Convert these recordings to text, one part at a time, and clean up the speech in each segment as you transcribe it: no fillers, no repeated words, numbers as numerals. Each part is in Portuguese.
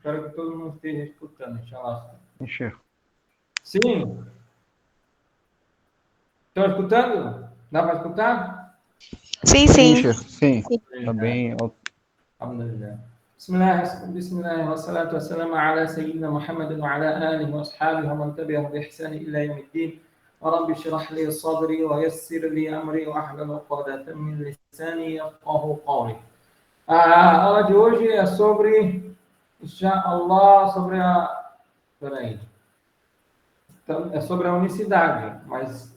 Espero que todo mundo esteja escutando, inshallah. Encher. Sim. Estão escutando? Dá para escutar? Sim, sim. Encher, sim. Tá bem. Alhamdulillah. Bismillah, wa salatu wa salam ala sayyidina Muhammad wa ala alihi wa ashabihi wa man tabi'ahum bi ihsan ila yawmiddin. Rabbi shrah li sadri wa yassir li amri wa ahlul 'uqdatan min lisani yafqahu qawli. A aula de hoje é sobre, inshallah, sobre a... Peraí. Então, é sobre a unicidade, mas,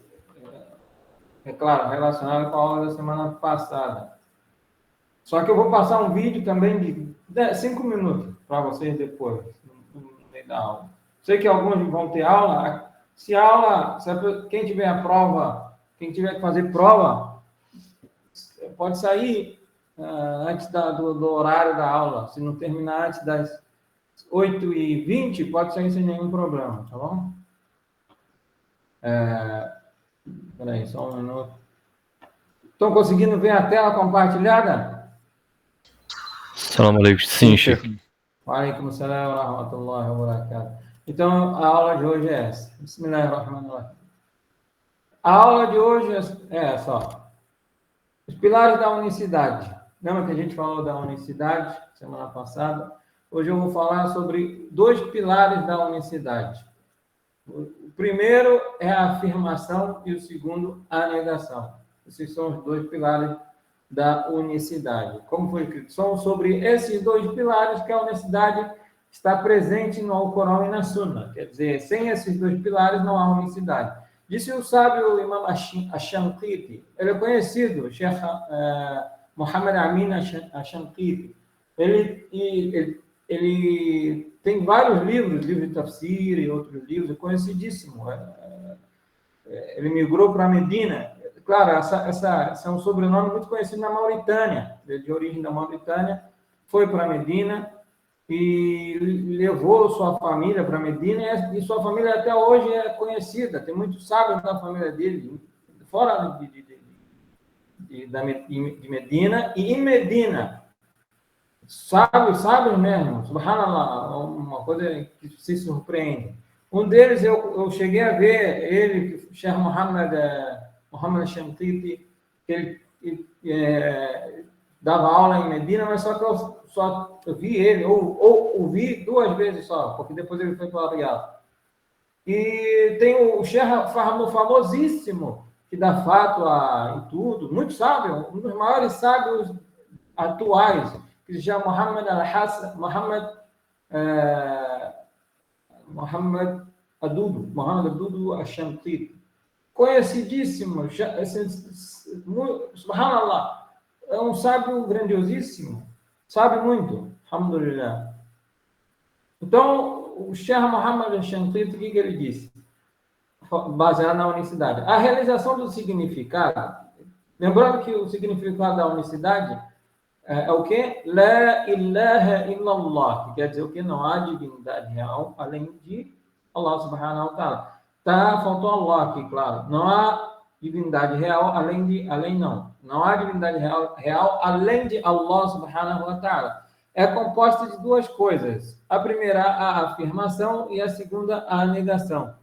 é claro, relacionado com a aula da semana passada. Só que eu vou passar um vídeo também de 5 minutos para vocês depois, no meio da aula. Sei que alguns vão ter aula. Quem tiver a prova, quem tiver que fazer prova, pode sair antes do horário da aula. Se não terminar antes das 8h20, pode sair sem nenhum problema, tá bom? Peraí, só um minuto. Estão conseguindo ver a tela compartilhada? Assalamu alaikum. Sim, Sheikh. Wa alaikum assalam wa rahmatullahi wa barakatuh. Então, a aula de hoje é essa. Bismillahirrahmanirrahim. A aula de hoje é essa, ó. Os pilares da unicidade. Lembra que a gente falou da unicidade semana passada? Hoje eu vou falar sobre 2 pilares da unicidade. O primeiro é a afirmação e o segundo, a negação. Esses são os 2 pilares da unicidade. Como foi escrito? São sobre esses 2 pilares que a unicidade está presente no Alcorão e na Sunna. Quer dizer, sem esses 2 pilares não há unicidade. Disse o sábio Imam Ash-Shanqiti, ele é conhecido, Sheikh Muhammad Amin Ash-Shanqiti. Ele tem vários livros de tafsir e outros livros, é conhecidíssimo. Ele migrou para Medina. Claro, esse é um sobrenome muito conhecido na Mauritânia, de origem da Mauritânia, foi para Medina e levou sua família para Medina, e sua família até hoje é conhecida, tem muitos sábios da família dele, fora de Medina e em Medina. Sábios mesmo, subhanallah, uma coisa que se surpreende. Um deles, eu cheguei a ver ele, Sheikh Muhammad Shamtiti, que ele dava aula em Medina, mas só que eu só vi ele, ou ouvi 2 vezes só, porque depois ele foi para Riyadh. E tem o Sheikh famosíssimo, que dá fatwa e tudo, muito sábio, um dos maiores sábios atuais, que se chama Muhammad Adudu Ash-Shamtiti. Conhecidíssimo, subhanallah, é um sábio grandiosíssimo, sabe muito, alhamdulillah. Então, o Sheikh Muhammad Ash-Shamtiti, o que ele disse? Baseado na unicidade. A realização do significado, lembrando que o significado da unicidade é o quê? La ilaha illallah, que quer dizer o que? Não há divindade real além de Allah subhanahu wa ta'ala. Tá, faltou Allah aqui, claro. Não há divindade real não há divindade real além de Allah subhanahu wa ta'ala. É composta de 2 coisas. A primeira, a afirmação, e a segunda, a negação.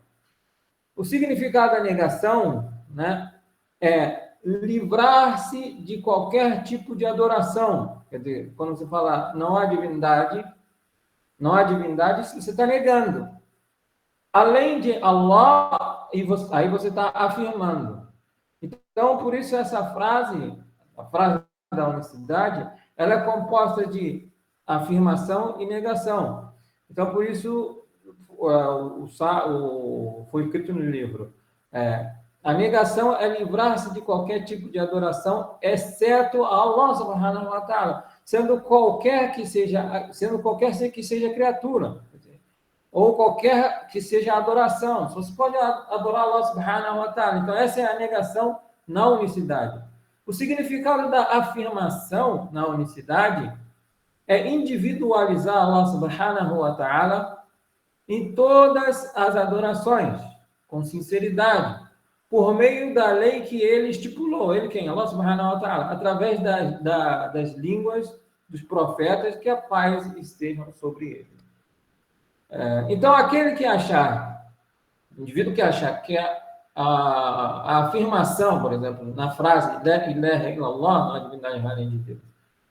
O significado da negação, né, é livrar-se de qualquer tipo de adoração. Quer dizer, quando você fala não há divindade, você está negando. Além de Allah, aí você está afirmando. Então, por isso essa frase, a frase da unicidade, ela é composta de afirmação e negação. Então, por isso, foi escrito no livro, a negação é livrar-se de qualquer tipo de adoração, exceto a Allah subhanahu wa ta'ala, sendo qualquer que seja criatura, ou qualquer que seja adoração. Você pode adorar Allah subhanahu wa ta'ala. Então, essa é a negação na unicidade. O significado da afirmação na unicidade é individualizar Allah subhanahu wa ta'ala em todas as adorações, com sinceridade, por meio da lei que ele estipulou. Ele quem? Allah subhanahu wa ta'ala, através das línguas dos profetas, que a paz esteja sobre ele. Então, aquele que achar, o indivíduo que achar que a afirmação, por exemplo, na frase La ilaha illallah, não há divindade além de Deus,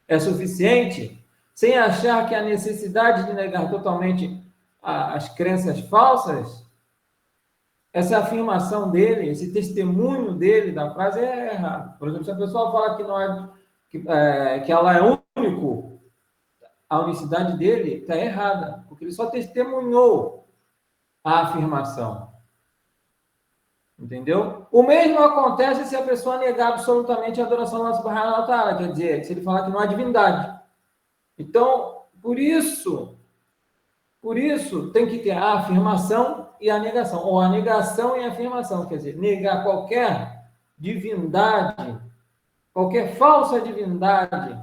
é suficiente, sem achar que a necessidade de negar totalmente as crenças falsas, essa afirmação dele, esse testemunho dele da frase é errado. Por exemplo, se a pessoa fala que não é que Allah é único, a unicidade dele está errada, porque ele só testemunhou a afirmação. Entendeu? O mesmo acontece se a pessoa negar absolutamente a adoração a Allah subhanahu wa ta'ala, quer dizer, se ele falar que não há divindade. Então, por isso tem que ter a afirmação e a negação, ou a negação e a afirmação, quer dizer, negar qualquer divindade, qualquer falsa divindade,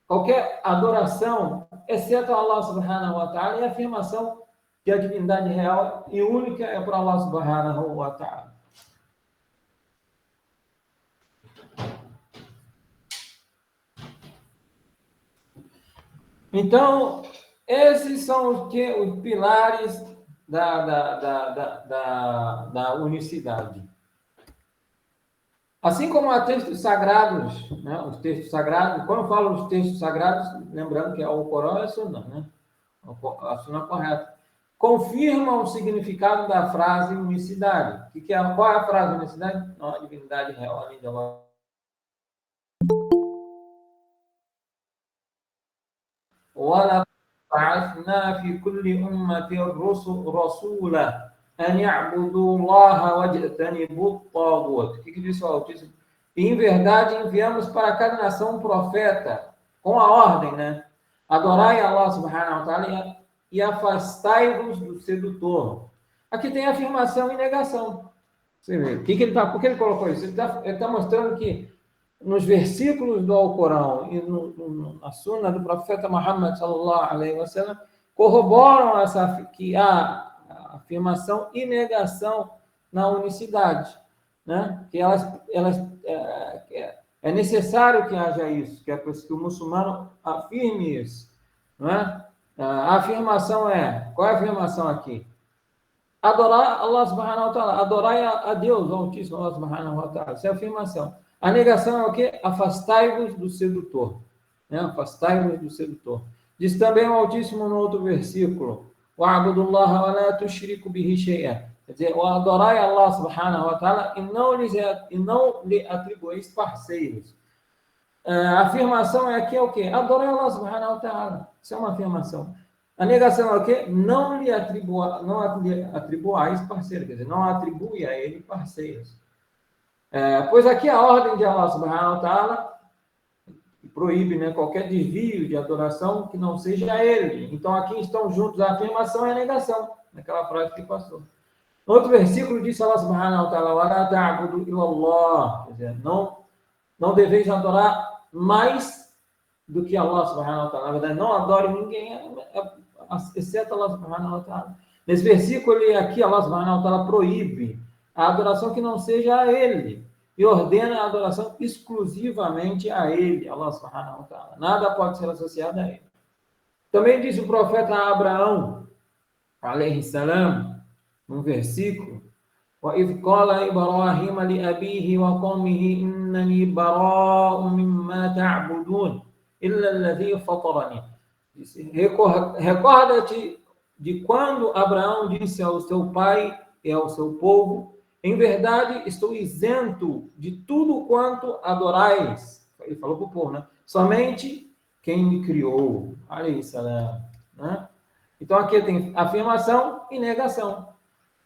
qualquer adoração, exceto Allah subhanahu wa ta'ala, e a afirmação que a divindade real e única é para Allah subhanahu wa ta'ala. Então, esses são os pilares da unicidade. Assim como há textos sagrados, né? Os textos sagrados, quando eu falo os textos sagrados, lembrando que é o Corão e a Sunnah, né? A Sunnah correta, confirmam o significado da frase unicidade. Qual é a frase unicidade? Não há divindade real além de Allah. وَلَقَدْ بَعَثْنَا فِي كُلِّ أُمَّةٍ رَسُولًا أَنْ يَعْبُدُوا اللَّهَ وَاجْتَنِبُوا الطَّاغُوتَ. O que diz o Altíssimo? E, em verdade, enviamos para cada nação um profeta, com a ordem, né? Adorai Allah subhanahu wa ta'ala e afastai-vos do sedutor. Aqui tem afirmação e negação. Você vê, por que ele colocou isso? Ele está mostrando que nos versículos do Alcorão e na Sunna do profeta Muhammad sallallahu alaihi wasallam corroboram que há afirmação e negação na unicidade, né? Que é necessário que haja isso, que o muçulmano afirme isso, não é? A afirmação qual é a afirmação aqui? Adorar Allah subhanahu wa ta'ala, adorar a Deus, ao Altíssimo Allah subhanahu wa ta'ala, essa é a afirmação. A negação é o quê? Afastai-vos do sedutor. Né? Afastai-vos do sedutor. Diz também o Altíssimo no outro versículo: وَعْبُدُوا wa la tushriku bihi shay'an. Quer dizer, adorai Allah subhanahu wa ta'ala e não lhe atribuís parceiros. A afirmação aqui é o quê? Adorai Allah subhanahu wa ta'ala. Isso é uma afirmação. A negação é o quê? Não lhe atribuais parceiros. Quer dizer, não atribui a ele parceiros. Pois aqui a ordem de Allah subhanahu wa ta'ala proíbe, né, qualquer desvio de adoração que não seja ele. Então aqui estão juntos a afirmação e a negação, naquela frase que passou. No outro versículo diz Allah subhanahu wa ta'ala: وَلَا تَعْبُدُوا إِلَّا اللَّهِ. Quer dizer, não deveis adorar mais do que Allah subhanahu wa ta'ala. Na verdade, não adore ninguém, exceto Allah subhanahu wa ta'ala. Nesse versículo aqui, Allah subhanahu wa ta'ala proíbe a adoração que não seja a ele e ordena a adoração exclusivamente a ele, Allah subhanahu wa ta'ala. Nada pode ser associado a ele. Também diz o profeta Abraão, alayhi salam, num versículo: وَإِذْ قَالَ إِبْرَاهِيمَ لِأَبِيهِ وَقَوْمِهِ إِنَّنِي بَرَاءٌ مِّمَّا تَعْبُدُونَ إِلَّا الَّذِي فَطَرَنِي. Recorda-te de quando Abraão disse ao seu pai e ao seu povo: em verdade, estou isento de tudo quanto adorais. Ele falou para o povo, né? Somente quem me criou. Alayhi salam, né? Então aqui tem afirmação e negação.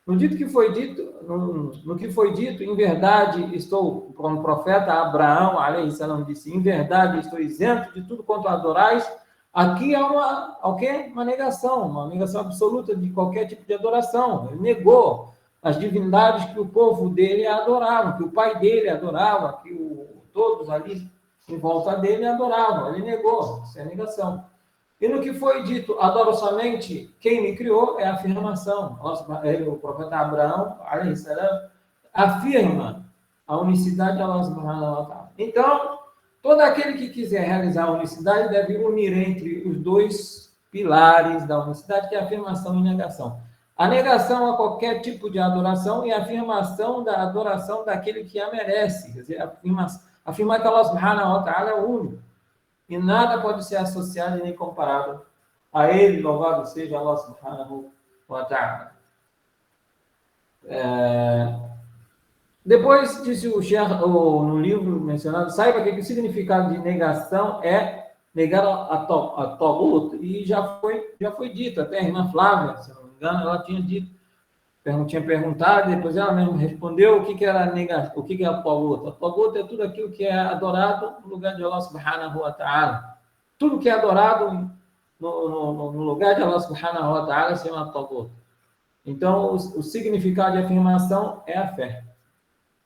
No que foi dito, em verdade estou, como o profeta Abraão, alayhi salam, disse: em verdade estou isento de tudo quanto adorais. Aqui é uma negação absoluta de qualquer tipo de adoração. Ele negou as divindades que o povo dele adorava, que o pai dele adorava, que todos ali em volta dele adoravam. Ele negou, isso é negação. E no que foi dito, adoro somente quem me criou, é a afirmação. O profeta Abraão, alayhi salam, afirma a unicidade de Allah subhanahu wa ta'ala. Então, todo aquele que quiser realizar a unicidade deve unir entre os dois pilares da unicidade, que é a afirmação e negação. A negação a qualquer tipo de adoração e a afirmação da adoração daquele que a merece. Quer dizer, afirmar que Allah subhanahu wa ta'ala é o único. E nada pode ser associado nem comparado a ele, louvado seja Allah subhanahu wa ta'ala. Depois disse o Sheikh, no livro mencionado, saiba que o significado de negação é negar a Togut, e já foi dito, até a irmã Flávia, se não me engano, ela tinha dito, tinha perguntado, e depois ela mesma respondeu o que era negar, o que é a Togut. A Togut é tudo aquilo que é adorado no lugar de Allah subhanahu wa ta'ala. Tudo que é adorado no lugar de Allah subhanahu wa ta'ala se chama Togut. Então, o significado de afirmação é a fé.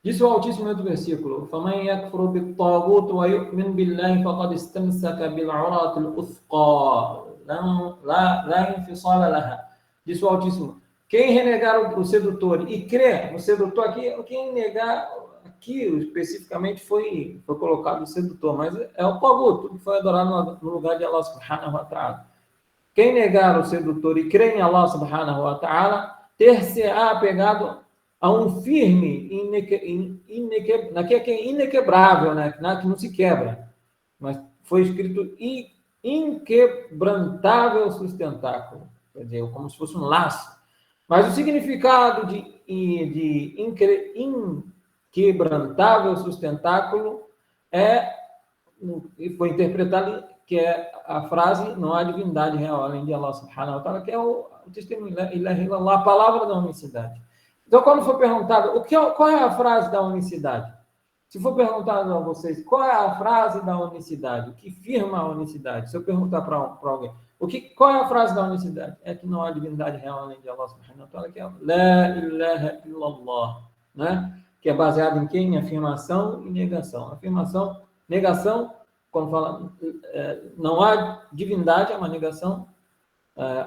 Disse o Altíssimo em outro versículo: فَمَنْ يَكْفُرُ بِالطَّاغُوتِ وَيُؤْمِنْ بِاللَّهِ فَقَدِ اسْتَمْسَكَ بِالْعُرَاةِ الْوُثْقَى لَا انفِصَالَ لَهَا. Disse o Altíssimo: quem renegar o sedutor e crer no sedutor aqui, quem negar aqui especificamente foi colocado o sedutor, mas é o Tagut, que foi adorado no lugar de Allah subhanahu wa ta'ala. Quem negar o sedutor e crer em Allah subhanahu wa ta'ala, ter-se-á apegado a um firme, que é inquebrável, né? Que não se quebra, mas foi escrito inquebrantável sustentáculo, quer dizer, como se fosse um laço. Mas o significado de inquebrantável sustentáculo foi interpretado que é a frase: não há divindade real além de Allah subhanahu wa ta'ala, que é o testemunho, a palavra da unicidade. Então, quando for perguntado qual é a frase da unicidade, se for perguntado a vocês qual é a frase da unicidade, o que firma a unicidade, se eu perguntar para alguém qual é a frase da unicidade, é que não há divindade real além de Allah subhanahu wa ta'ala, que é La ilaha illallah, né? Que é baseado em quem? Em afirmação e negação. Afirmação, negação, quando fala não há divindade, é uma negação,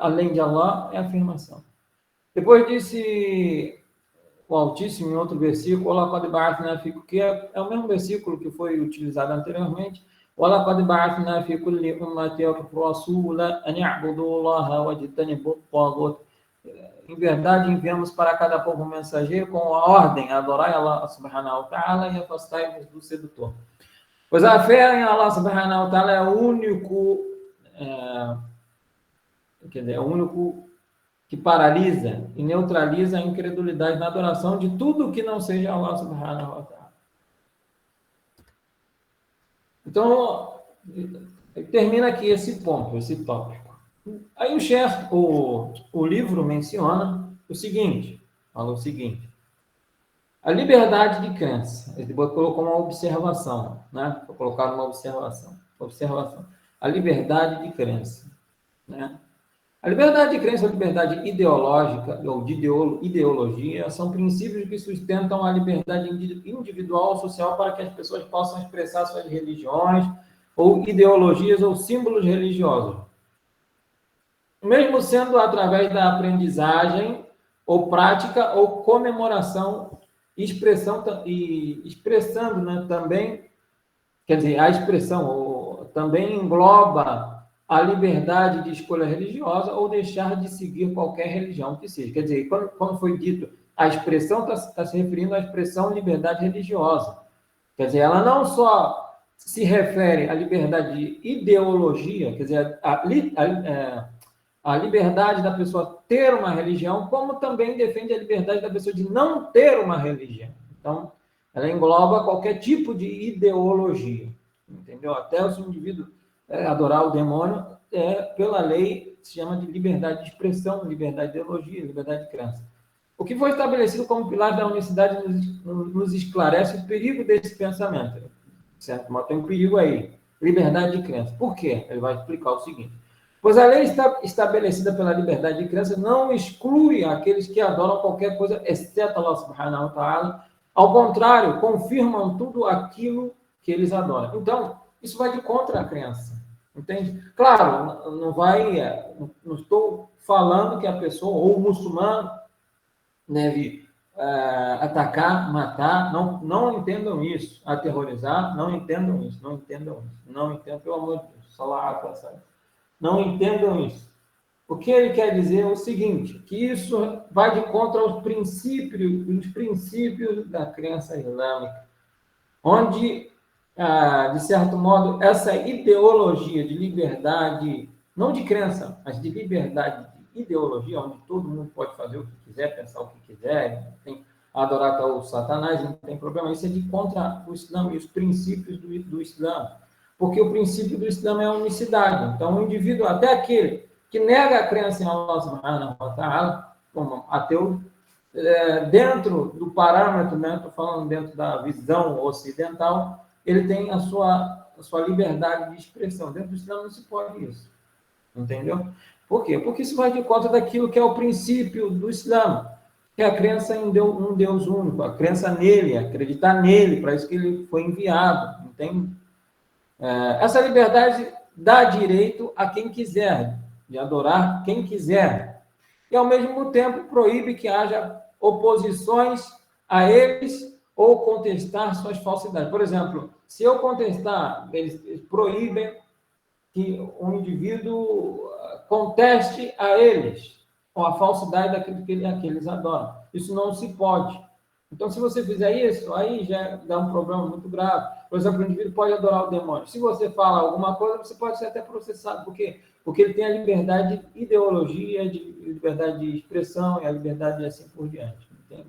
além de Allah, é afirmação. Depois disse o Altíssimo em outro versículo, que é o mesmo versículo que foi utilizado anteriormente: وَلَقَدْ بَعَثْنَا فِي كُلِّ أُمَّةٍ رَسُولًا أَنِ اعْبُدُوا اللَّهَ وَاجْتَنِبُوا الطَّاغُوتَ. Em verdade, enviamos para cada povo um mensageiro com a ordem: adorai Allah subhanahu wa ta'ala e afastai-vos do sedutor. Pois a fé em Allah subhanahu wa ta'ala é o único, é o único que paralisa e neutraliza a incredulidade na adoração de tudo que não seja Allah subhanahu wa ta'ala. Então, termina aqui esse ponto, esse tópico. Aí o livro menciona o seguinte, fala o seguinte: a liberdade de crença. Ele colocou uma observação, né? Vou colocar uma observação. A liberdade de crença, né? A liberdade de crença ou liberdade ideológica ou de ideologia são princípios que sustentam a liberdade individual ou social para que as pessoas possam expressar suas religiões ou ideologias ou símbolos religiosos, mesmo sendo através da aprendizagem ou prática ou comemoração expressando, né, também, quer dizer, a expressão também engloba a liberdade de escolha religiosa ou deixar de seguir qualquer religião que seja. Quer dizer, quando foi dito a expressão, está se referindo à expressão liberdade religiosa. Quer dizer, ela não só se refere à liberdade de ideologia, quer dizer, a liberdade da pessoa ter uma religião, como também defende a liberdade da pessoa de não ter uma religião. Então, ela engloba qualquer tipo de ideologia, entendeu? Até o indivíduo adorar o demônio, pela lei, se chama de liberdade de expressão, liberdade de ideologia, liberdade de crença. O que foi estabelecido como pilar da unicidade nos esclarece o perigo desse pensamento, certo? Mas tem um perigo aí, liberdade de crença. Por quê? Ele vai explicar o seguinte: pois a lei estabelecida pela liberdade de crença não exclui aqueles que adoram qualquer coisa, exceto Allah subhanahu wa ta'ala. Ao contrário, confirmam tudo aquilo que eles adoram. Então, isso vai de contra a crença, entende? Claro, não estou falando que a pessoa, ou o muçulmano, deve atacar, matar, não entendam isso, aterrorizar, não entendam isso, pelo amor de Deus. Não entendam isso. O que ele quer dizer é o seguinte, que isso vai de contra os princípios da crença islâmica, onde, de certo modo, essa ideologia de liberdade, não de crença, mas de liberdade de ideologia, onde todo mundo pode fazer o que quiser, pensar o que quiser, tem, adorar o Satanás, não tem problema, isso é de contra o Islã e os princípios do Islã, porque o princípio do Islã é a unicidade. Então, o indivíduo, até aquele que nega a crença em Allah subhanahu wa ta'ala, como ateu, dentro do parâmetro, né, estou falando dentro da visão ocidental, ele tem a sua liberdade de expressão. Dentro do Islã não se pode isso. Entendeu? Por quê? Porque isso vai de conta daquilo que é o princípio do Islã, que é a crença em um Deus único, a crença nele, acreditar nele, para isso que ele foi enviado. Entende? Essa liberdade dá direito a quem quiser, de adorar quem quiser. E, ao mesmo tempo, proíbe que haja oposições a eles ou contestar suas falsidades. Por exemplo, se eu contestar, eles proíbem que um indivíduo conteste a eles com a falsidade daquilo que eles adoram. Isso não se pode. Então, se você fizer isso, aí já dá um problema muito grave. Por exemplo, o indivíduo pode adorar o demônio. Se você fala alguma coisa, você pode ser até processado. Por quê? Porque ele tem a liberdade de ideologia, de liberdade de expressão e a liberdade de assim por diante. Entende?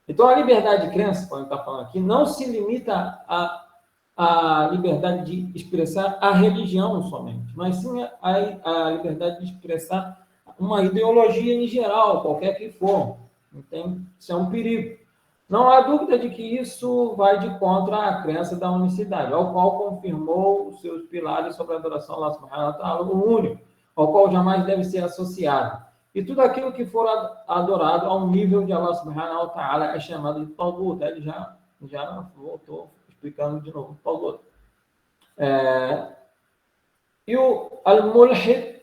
Então, a liberdade de crença, como a gente está falando aqui, não se limita a liberdade de expressar a religião somente, mas sim a liberdade de expressar uma ideologia em geral, qualquer que for. Entende? Isso é um perigo. Não há dúvida de que isso vai de contra a crença da unicidade, ao qual confirmou os seus pilares sobre a adoração a Allah subhanahu wa ta'ala, o único, ao qual jamais deve ser associado. E tudo aquilo que for adorado ao nível de Allah subhanahu wa ta'ala é chamado de Tagut. Ele já voltou explicando de novo o Tagut. E o Al-Mulhid,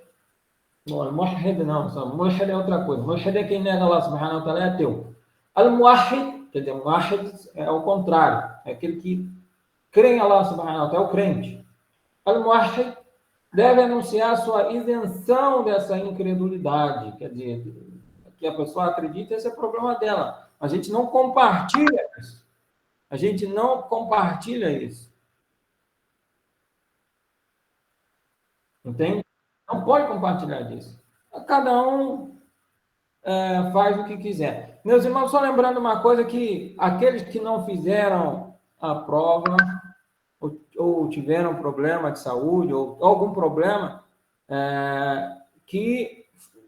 Al-Mulhid não, Mulhid é outra coisa. Mulhid é quem nega Allah subhanahu wa ta'ala, é ateu. Al-Muwahhid, quer dizer, Muwahhid é o contrário, é aquele que crê em Allah subhanahu wa ta'ala, é o crente. Al-Muwahhid deve anunciar sua isenção dessa incredulidade, quer dizer, que a pessoa acredita, esse é o problema dela. A gente não compartilha isso. A gente não compartilha isso. Entende? Não pode compartilhar disso. Cada um faz o que quiser. Meus irmãos, só lembrando uma coisa, que aqueles que não fizeram a prova ou tiveram problema de saúde ou algum problema, que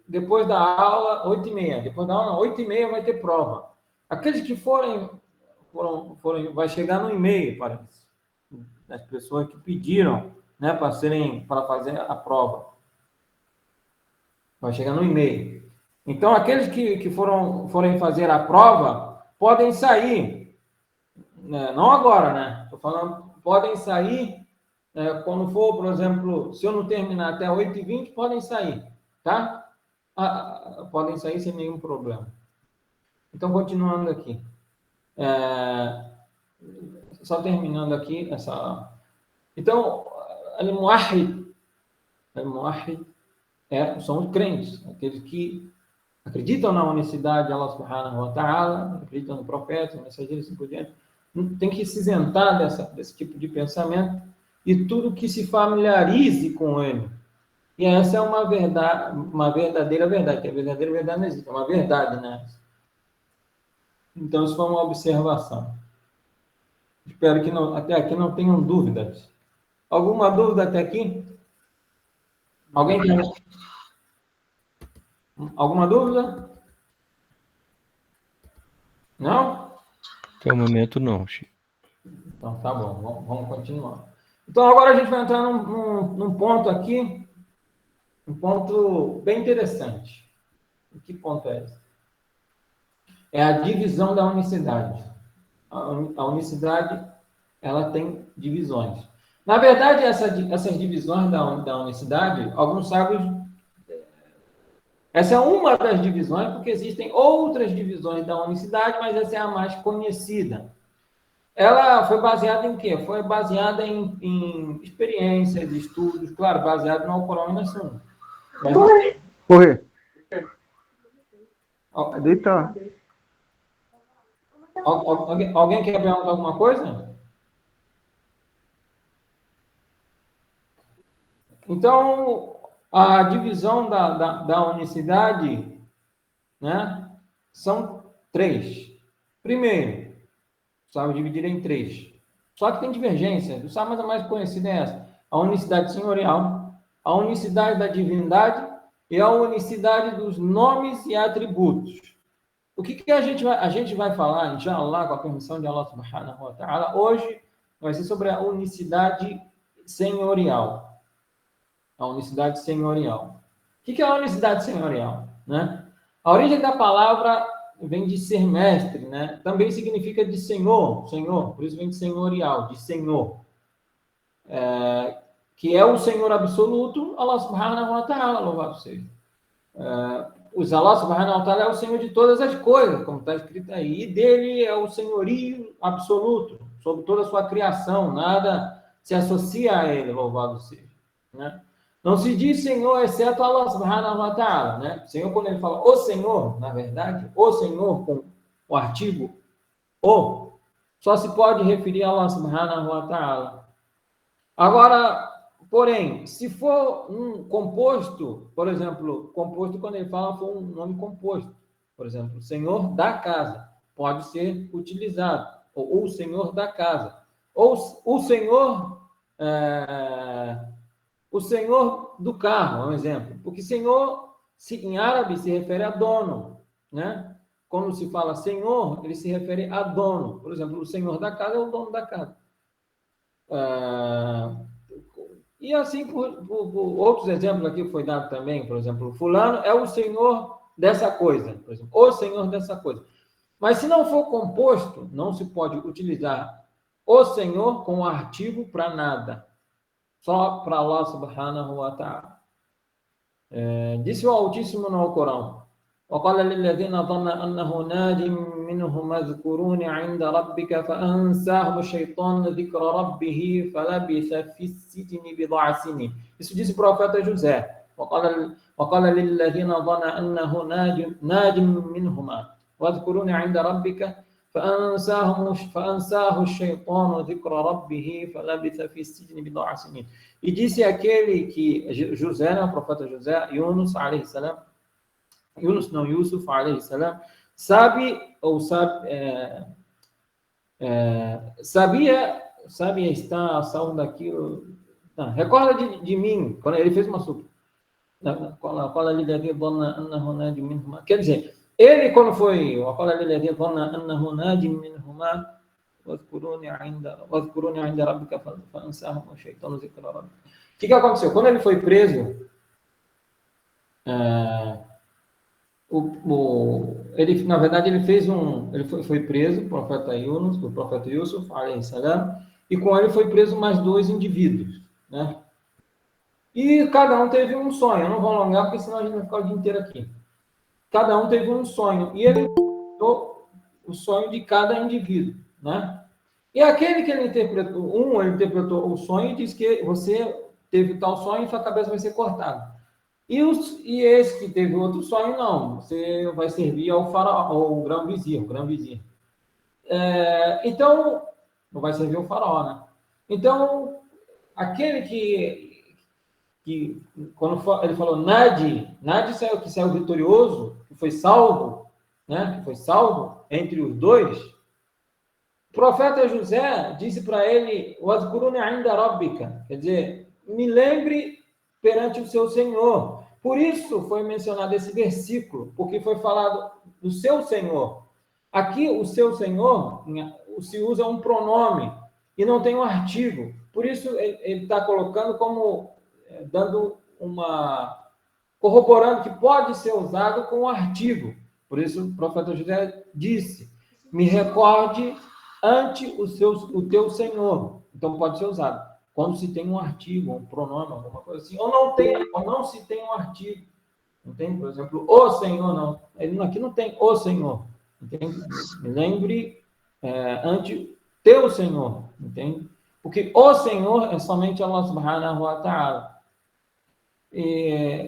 depois da aula, 8h30, depois da aula, 8h30 vai ter prova. Aqueles que forem vai chegar no e-mail, parece, das pessoas que pediram, né, para fazer a prova. Vai chegar no e-mail. Então, aqueles que forem fazer a prova, podem sair, né? Não agora, né? Estou falando, podem sair, quando for, por exemplo, se eu não terminar até 8h20, podem sair, tá? Podem sair sem nenhum problema. Então, continuando aqui. Só terminando aqui essa... Então, Al-Muwahhid são os crentes, aqueles que acreditam na unicidade de Allah subhanahu wa ta'ala, acreditam no profeta, no mensageiro, assim por diante. Tem que se isentar desse tipo de pensamento e tudo que se familiarize com ele. E essa é uma verdadeira verdade, que a verdadeira verdade não existe, é uma verdade, né? Então, isso foi uma observação. Espero que até aqui não tenham dúvidas. Alguma dúvida até aqui? Alguém tem alguma dúvida? Não? Até o momento não, Chico. Então, tá bom, vamos continuar. Então, agora a gente vai entrar num ponto aqui, um ponto bem interessante. Que ponto é esse? É a divisão da unicidade. A unicidade, ela tem divisões. Na verdade, essas divisões da unicidade, alguns sábios... Essa é uma das divisões, porque existem outras divisões da unicidade, mas essa é a mais conhecida. ela foi baseada em quê? Foi baseada em experiências, estudos, claro, baseado no Alcorão e na Sunna. Correr. Al- Deitar. Alguém quer perguntar alguma coisa? Então, a divisão da unicidade, né, são três. Primeiro, sabe dividir em três. Só que tem divergência. O sábado mais conhecida é essa: a unicidade senhorial, a unicidade da divindade e a unicidade dos nomes e atributos. O que a gente vai falar, inshallah, com a permissão de Allah subhanahu wa ta'ala, hoje vai ser sobre a unicidade senhorial. A unicidade senhorial. O que é a unicidade senhorial? Né? A origem da palavra vem de ser mestre, né? Também significa de senhor, por isso vem de senhorial, de senhor. Que é o Senhor absoluto, Allah subhanahu wa ta'ala, louvado seja. O Allah subhanahu wa ta'ala é o Senhor de todas as coisas, como está escrito aí, e dele é o senhorio absoluto, sobre toda a sua criação, nada se associa a ele, louvado seja. Né? Não se diz Senhor, exceto Allah subhanahu wa ta'ala, né? Senhor, quando ele fala o Senhor, na verdade, o Senhor com o artigo o, só se pode referir a Allah subhanahu wa ta'ala. Agora, porém, se for um composto, por exemplo, composto quando ele fala for um nome composto, por exemplo, Senhor da casa, pode ser utilizado, ou o Senhor da casa, ou o Senhor, o Senhor do carro, é um exemplo, porque Senhor, em árabe, se refere a dono, né? Quando se fala Senhor, ele se refere a dono. Por exemplo, o Senhor da casa é o dono da casa. E assim, por outros exemplos aqui foi dado também, por exemplo, fulano é o senhor dessa coisa, por exemplo, o senhor dessa coisa. Mas se não for composto, não se pode utilizar o senhor com artigo para nada, só para Allah subhanahu wa ta'ala. Disse o Altíssimo no Alcorão: وقال للذين ظن أنه ناج منهم اذكروني عند ربك فأنساهم الشيطان ذكر ربه فلبث في السجن بضع سنين. Isso disse o profeta José. وقال للذين ظن أنه ناج منهما واذكروني عند ربك فأنساه الشيطان ذكر ربه فلبث في السجن بضع سنين. E disse aquele que José, né, o profeta José, Yunus, alayhi salam, Yusuf, alayhi salam, sabia estar a salvo daquilo. Não, recorda de mim, quando ele fez uma súplica. Quer dizer, ele quando foi, o que aconteceu? Quando ele foi preso, ele, na verdade, ele foi preso, o profeta Yunus, o profeta Yusuf, alayhi salam, e com ele foi preso mais dois indivíduos, né? E cada um teve um sonho. Eu não vou alongar, porque senão a gente vai ficar o dia inteiro aqui. Cada um teve um sonho, e ele interpretou o sonho de cada indivíduo, né? E aquele que ele interpretou o sonho e disse que você teve tal sonho e sua cabeça vai ser cortada. E esse que teve outro sonho, não. Você vai servir ao faraó, ao grão-vizir, então, não vai servir ao faraó, né? Então, aquele que quando ele falou Nadi saiu vitorioso, que foi salvo, né? Que foi salvo entre os dois. O profeta José disse para ele, "Wazkuruni inda rabbika", quer dizer, me lembre perante o seu Senhor. Por isso foi mencionado esse versículo, porque foi falado do seu Senhor. Aqui, o seu Senhor se usa um pronome e não tem um artigo. Por isso, ele está colocando como, corroborando que pode ser usado com um artigo. Por isso, o profeta José disse, me recorde ante o teu Senhor. Então, pode ser usado quando se tem um artigo, um pronome, alguma coisa assim, ou não se tem um artigo. Não tem, por exemplo, o Senhor, não. Aqui não tem o Senhor. Entende? Me lembre ante teu Senhor, entende? Porque o Senhor é somente Allah subhanahu wa ta'ala.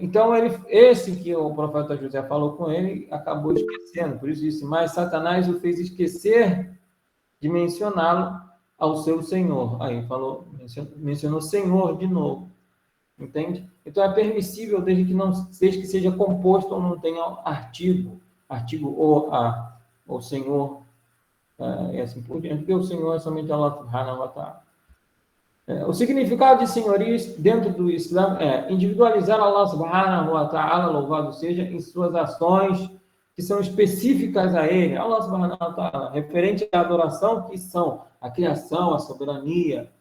Então, esse que o profeta José falou com ele, acabou esquecendo, por isso disse, mas Satanás o fez esquecer de mencioná-lo ao seu Senhor. Aí mencionou Senhor de novo, entende? Então, é permissível desde que seja composto ou não tenha artigo ou Senhor, e assim por diante, porque o Senhor é somente Allah subhanahu wa ta'ala. O significado de senhorio dentro do Islã é individualizar Allah subhanahu wa ta'ala, louvado seja, em suas ações que são específicas a Ele, Allah subhanahu wa ta'ala, referente à adoração, que são a criação, a soberania,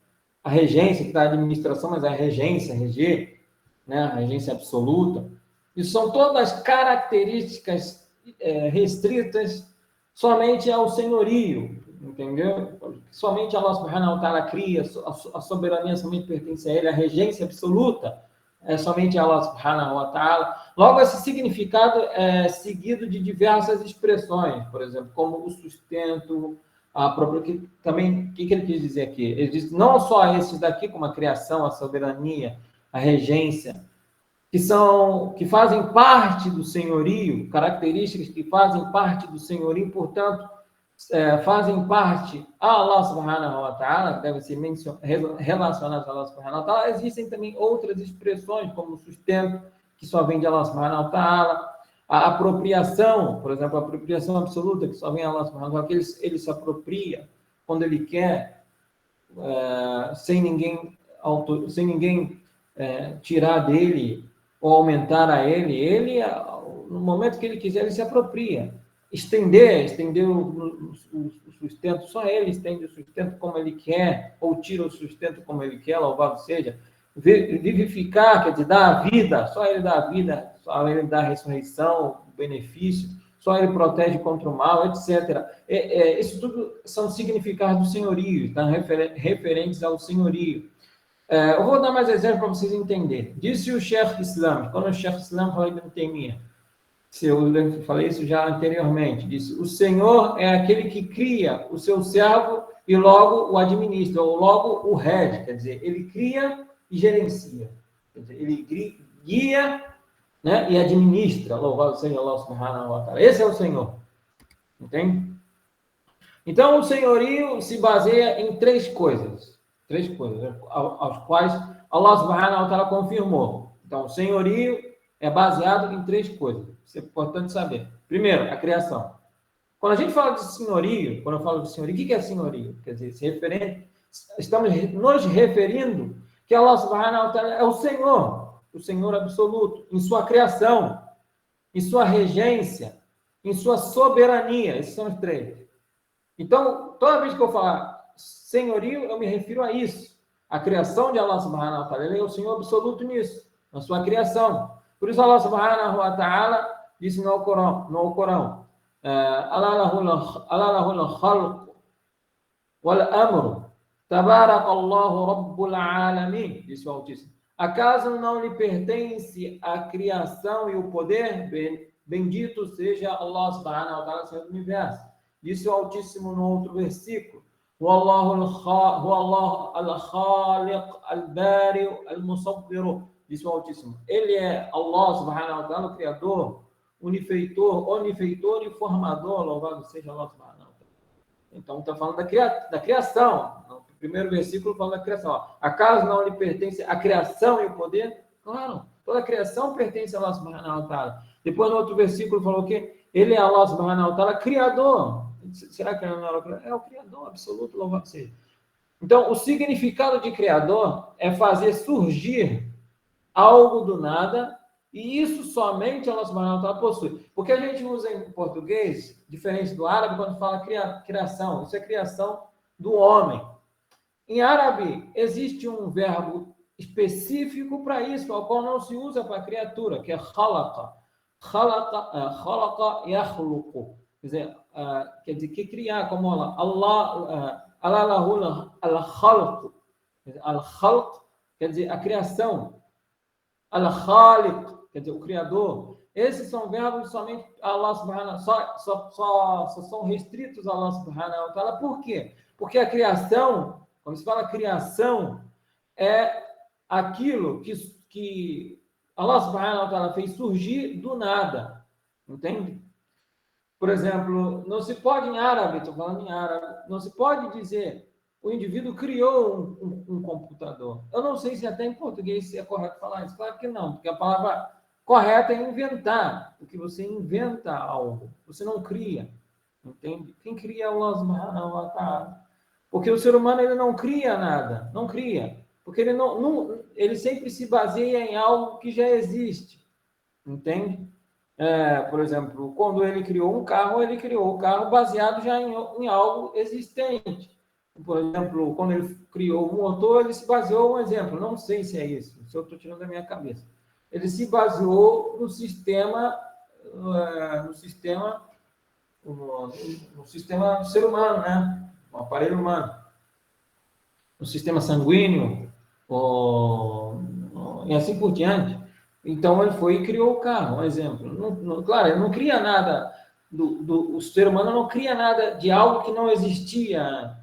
a regência, que está a administração, mas a regência, reger, né, a regência absoluta. Isso são todas características restritas somente ao senhorio, entendeu? Somente Allah subhanahu wa ta'ala cria, a soberania somente pertence a Ele, a regência absoluta é somente a Allah subhanahu wa ta'ala. Logo, esse significado é seguido de diversas expressões, por exemplo, como o sustento, a própria... Também, o que ele quis dizer aqui? Ele diz não só esses daqui, como a criação, a soberania, a regência, que fazem parte do senhorio, características que fazem parte do senhorio, portanto, fazem parte a Allah subhanahu wa ta'ala, que devem ser relacionadas a Allah subhanahu wa ta'ala. Existem também outras expressões, como o sustento, que só vem de Allah subhanahu wa ta'ala, a apropriação, por exemplo, a apropriação absoluta, que só vem de Allah subhanahu wa ta'ala, que ele se apropria quando ele quer, sem ninguém tirar dele ou aumentar a ele, no momento que ele quiser, ele se apropria. Estender o sustento, só ele estende o sustento como ele quer, ou tira o sustento como ele quer, louvado seja. Vivificar, quer dizer, dar a vida, só ele dá a vida, só ele dá a ressurreição, o benefício, só ele protege contra o mal, etc. Isso tudo são significados do senhorio, tá? Referentes ao senhorio. Eu vou dar mais exemplos para vocês entenderem. Disse o Sheikh Islam, quando o Sheikh Islam falou de Taymiyah, eu falei isso já anteriormente, disse, o Senhor é aquele que cria o seu servo e logo o administra, ou logo o rege, quer dizer, ele cria e gerencia, quer dizer, ele guia, né, e administra, louvado seja Allah subhanahu wa ta'ala. Esse é o Senhor, entende? Então, o senhorio se baseia em três coisas, aos quais Allah subhanahu wa ta'ala confirmou. Então, o senhorio é baseado em três coisas. Isso é importante saber. Primeiro, a criação. Quando a gente fala de senhorio, quando eu falo de senhorio, o que é senhorio? Quer dizer, estamos nos referindo que Allah subhanahu wa ta'ala é o Senhor absoluto, em sua criação, em sua regência, em sua soberania. Esses são os três. Então, toda vez que eu falar senhorio, eu me refiro a isso. A criação de Allah subhanahu wa ta'ala, ele é o Senhor absoluto nisso, na sua criação. Por isso, Allah subhanahu wa ta'ala disse no Corão, Alá lahul khalq wal amru, tabarakallahu rabbul alamin, disse o Altíssimo. Acaso não lhe pertence a criação e o poder? Bendito seja Allah subhanahu wa ta'ala, Senhor do Universo. Disse o Altíssimo no outro versículo, Wallahu al-khaliq al-bari al-musawwiru, disse o Altíssimo. Ele é Allah subhanahu wa ta'ala, o Criador, onifeitor e formador, louvado seja Allah subhanahu wa ta'ala. Então, está falando da criação. No primeiro versículo, falando da criação. Acaso não lhe pertence a criação e o poder? Claro, toda a criação pertence a Allah subhanahu wa ta'ala. Depois, no outro versículo, falou o quê? Ele é Allah subhanahu wa ta'ala, criador. Será que ele não era o criador? É o criador absoluto, louvado seja. Então, o significado de criador é fazer surgir algo do nada, e isso somente Allah subhanahu wa ta'ala possui. Porque a gente usa em português, diferente do árabe, quando fala criação. Isso é criação do homem. Em árabe, existe um verbo específico para isso, ao qual não se usa para criatura, que é khalaqa. Khalaqa yakhluqu. Quer dizer, que criar, como Allah lahul al-khalq. Al-khalq quer dizer a criação. Al-khaliq, quer dizer, o Criador. Esses são verbos somente Allah subhanahu, só são restritos a Allah subhanahu wa ta'ala. Por quê? Porque a criação, quando se fala criação, é aquilo que Allah subhanahu wa ta'ala fez surgir do nada. Entende? Por exemplo, não se pode em árabe, estou falando em árabe, não se pode dizer o indivíduo criou um computador. Eu não sei se até em português é correto falar isso. Claro que não, porque a palavra correta é inventar, porque você inventa algo, você não cria. Entende? Quem cria é Allah subhanahu wa ta'ala. Porque o ser humano ele não cria nada, não cria. Porque ele sempre se baseia em algo que já existe. Entende? Por exemplo, quando ele criou o carro baseado já em algo existente. Por exemplo, quando ele criou o motor, ele se baseou, um exemplo, não sei se é isso, se eu estou tirando da minha cabeça. Ele se baseou no sistema do ser humano, né? O aparelho humano. No sistema sanguíneo, e assim por diante. Então, ele foi e criou o carro, um exemplo. Claro, ele não cria nada, o ser humano não cria nada de algo que não existia.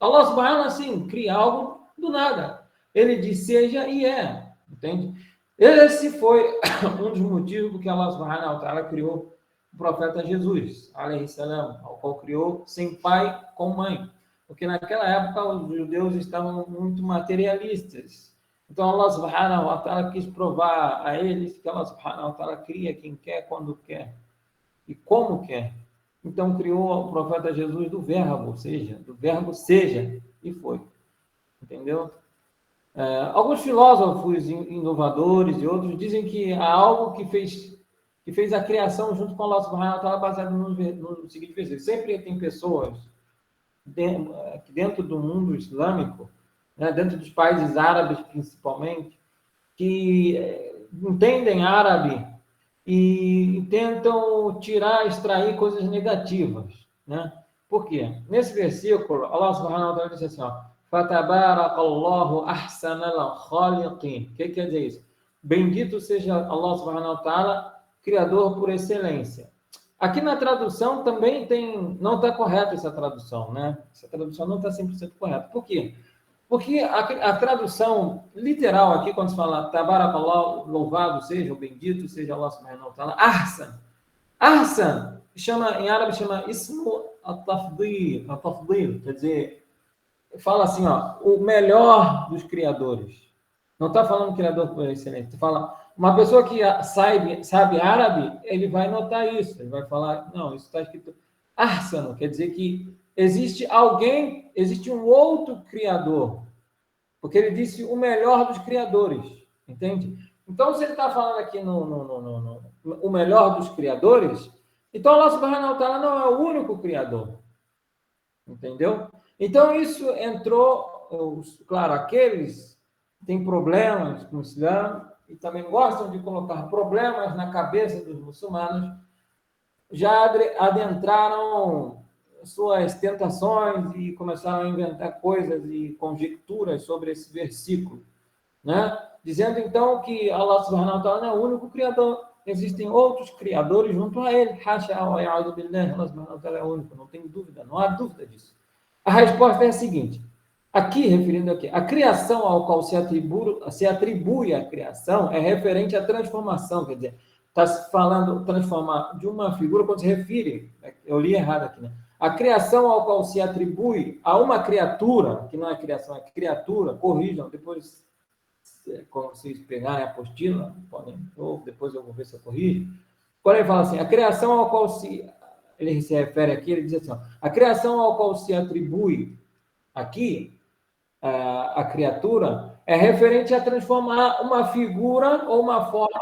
Allah subhanahu assim, cria algo do nada. Ele diz seja e é, entende? Esse foi um dos motivos porque Allah subhanahu wa ta'ala criou o profeta Jesus, alayhi salam, ao qual criou sem pai com mãe. Porque naquela época os judeus estavam muito materialistas. Então Allah subhanahu wa ta'ala quis provar a eles que Allah subhanahu wa ta'ala cria quem quer, quando quer e como quer. Então criou o profeta Jesus do verbo seja, e foi. Entendeu? Alguns filósofos inovadores e outros dizem que há algo que fez a criação junto com Allah subhanahu wa ta'ala baseado no seguinte versículo. Sempre tem pessoas dentro do mundo islâmico, né, dentro dos países árabes principalmente, que entendem árabe e tentam extrair coisas negativas, né? Por quê? Nesse versículo, Allah subhanahu wa ta'ala diz assim, Fatabarakallahu ahsanal khaliqin. O que quer dizer isso? Bendito seja Allah subhanahu wa ta'ala, criador por excelência. Aqui na tradução também não está correta essa tradução, né? Essa tradução não está 100% correta. Por quê? Porque a tradução literal aqui, quando se fala Tabarakallah, louvado seja, ou bendito seja Allah subhanahu wa ta'ala, Ahsan, em árabe chama Ismu at-Tafdil, quer dizer, fala assim, o melhor dos criadores. Não está falando criador por excelência, fala, uma pessoa que sabe árabe, ele vai notar isso, ele vai falar, não, isso está escrito Ahsan, quer dizer que existe um outro criador, porque ele disse o melhor dos criadores, entende? Então, se ele está falando aqui o melhor dos criadores, então Allah subhanahu wa ta'ala não é o único criador, entendeu? Então, isso entrou, claro, aqueles que têm problemas com o Islã e também gostam de colocar problemas na cabeça dos muçulmanos, já adentraram suas tentações e começaram a inventar coisas e conjecturas sobre esse versículo, né? Dizendo então que Allah subhanahu wa ta'ala não é o único criador, existem outros criadores junto a ele. Hasha wa ya'udhu billah, Allah subhanahu wa ta'ala é o único, não tem dúvida, não há dúvida disso. A resposta é a seguinte, referindo aqui, a criação ao qual se atribui a criação é referente à transformação, quer dizer, está se falando transformar de uma figura quando se refere, eu li errado aqui, né? A criação ao qual se atribui a uma criatura, que não é criação, é criatura, corrijam, depois, quando vocês pegarem a apostila, ou depois eu vou ver se eu corrijo. Quando ele fala assim, a criação ao qual ele se refere aqui, ele diz assim, a criação ao qual se atribui aqui, a criatura, é referente a transformar uma figura ou uma forma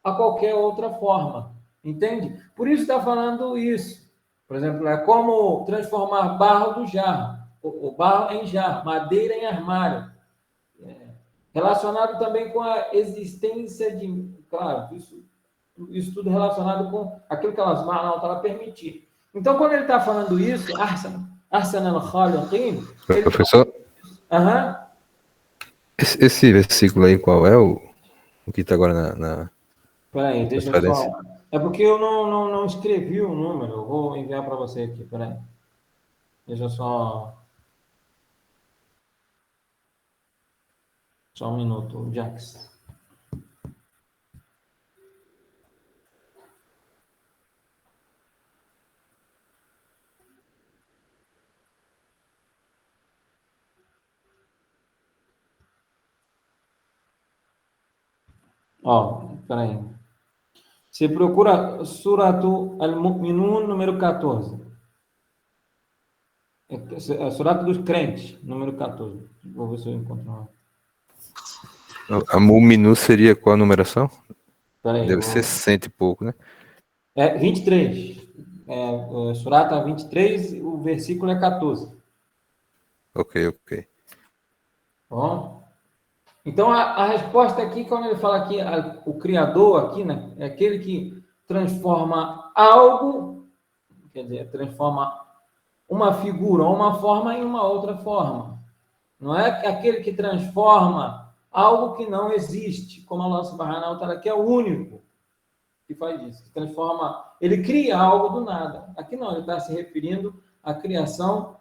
a qualquer outra forma, entende? Por isso está falando isso. Por exemplo, é como transformar barro do jarro, o barro em jarro, madeira em armário. Relacionado também com a existência de... Claro, isso tudo relacionado com aquilo que elas vão permitir. Então, quando ele está falando isso, Ahsan al-Khaliqin... Professor? Esse versículo aí, qual é o que está agora na... Peraí, deixa eu só... É porque eu não escrevi o número. Eu vou enviar para você aqui, peraí. Deixa eu só um minuto, Jax. Ó, peraí. Você procura Suratu Al-Mu'minun, número 14. Suratu dos Crentes, número 14. Vou ver se eu encontro uma. A Muminu seria qual a numeração? Peraí, Deve ser 100 e pouco, né? 23. Surata 23, o versículo é 14. Ok, ok. Bom, então a resposta aqui, quando ele fala aqui, o Criador aqui, né, é aquele que transforma algo, quer dizer, transforma uma figura ou uma forma em uma outra forma. Não é aquele que transforma algo que não existe, como Allah Subhanahu wa Ta'ala, que é o único que faz isso, que transforma, ele cria algo do nada. Aqui não, ele está se referindo à criação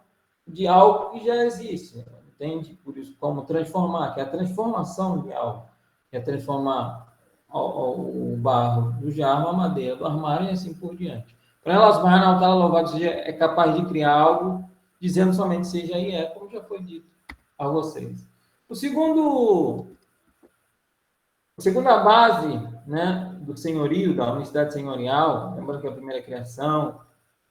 de algo que já existe, entende? Por isso, como transformar, que é a transformação de algo, que é transformar o barro do jarro, a madeira do armário e assim por diante. Para Allah Subhanahu wa Ta'ala, louvado seja, é capaz de criar algo dizendo somente seja e é, como já foi dito a vocês. A segunda base, né, do senhorio, da unicidade senhorial, lembrando que a primeira é a criação,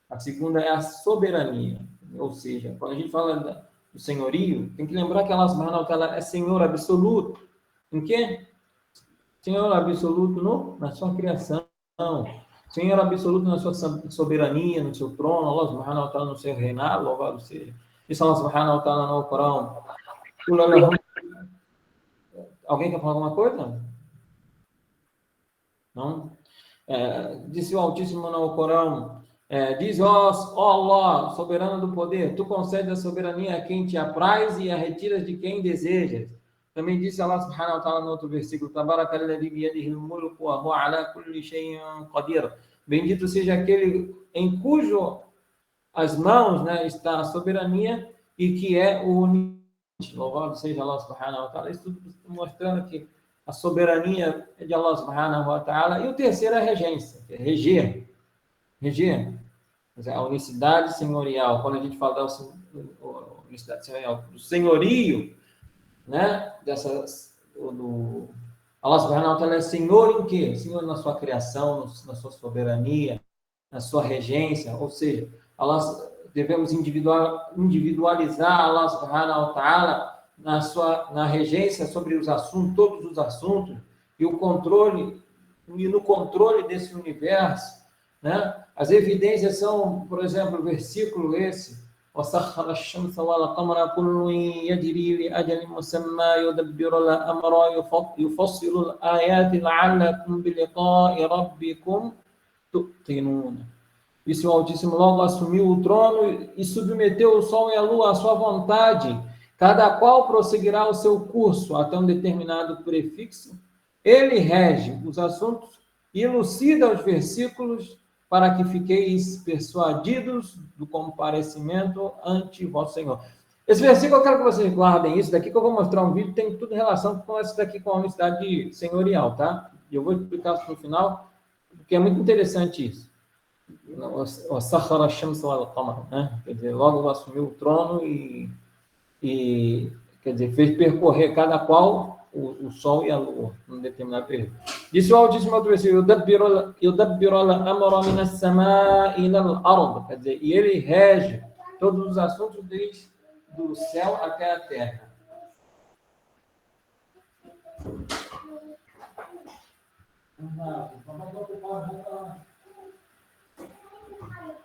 a segunda é a soberania. Ou seja, quando a gente fala do senhorio, tem que lembrar que Allah Subhanahu wa Ta'ala é senhor absoluto. Em quê? Senhor absoluto na sua criação. Senhor absoluto na sua soberania, no seu trono. Allah Subhanahu wa Ta'ala no seu reinado, louvado seja. Isso Allah Subhanahu wa Ta'ala no Corão. Alguém quer falar alguma coisa? Não? Disse o Altíssimo no Corão, diz, ó Allah, soberano do poder, tu concedes a soberania a quem te apraz e a retiras de quem desejas. Também disse Allah Subhanahu wa Ta'ala no outro versículo, Tabarakalladhi biyadihil mulku wa huwa ala kulli shay'in qadir. Bendito seja aquele em cujo as mãos, né, está a soberania e que é o onipotente. Louvado seja Allah Subhanahu wa Ta'ala. Isso tudo mostrando que a soberania é de Allah Subhanahu wa Ta'ala. E o terceiro é a regência, que é reger. A unicidade senhorial. Quando a gente fala da unicidade senhorial, do senhorio, né? Allah Subhanahu wa Ta'ala é senhor em quê? Senhor na sua criação, na sua soberania, na sua regência. Ou seja, devemos individualizar Allah Subhanahu wa Ta'ala na regência sobre os assuntos, todos os assuntos, e no controle desse universo, né? As evidências são, por exemplo, o versículo esse, وَسَخَّرَ الشَّمْسَ وَالْقَمَرَ كُلٌّ يَجْرِي لِأَجَلٍ مُّسَمًّى يُدَبِّرُ الْأَمْرَ يُفَصِّلُ الْآيَاتِ لَعَلَّكُمْ بِلِقَاءِ رَبِّكُمْ تُوقِنُونَ. Disse o Altíssimo, logo assumiu o trono e submeteu o sol e a lua à sua vontade, cada qual prosseguirá o seu curso até um determinado prefixo. Ele rege os assuntos e elucida os versículos para que fiqueis persuadidos do comparecimento ante vosso Senhor. Esse versículo, eu quero que vocês guardem isso daqui, que eu vou mostrar um vídeo, tem tudo em relação com isso daqui, com a unicidade senhorial, tá? E eu vou explicar isso no final, porque é muito interessante isso. O Sakhara Shams wal-Qamar, né? Quer dizer, logo assumiu o trono e quer dizer, fez percorrer cada qual o sol e a lua num determinado período. Disse o Altíssimo outro versículo, yudabbiru al-amra min as-samaa'i ila al-ard, quer dizer, e ele rege todos os assuntos desde do céu até a terra.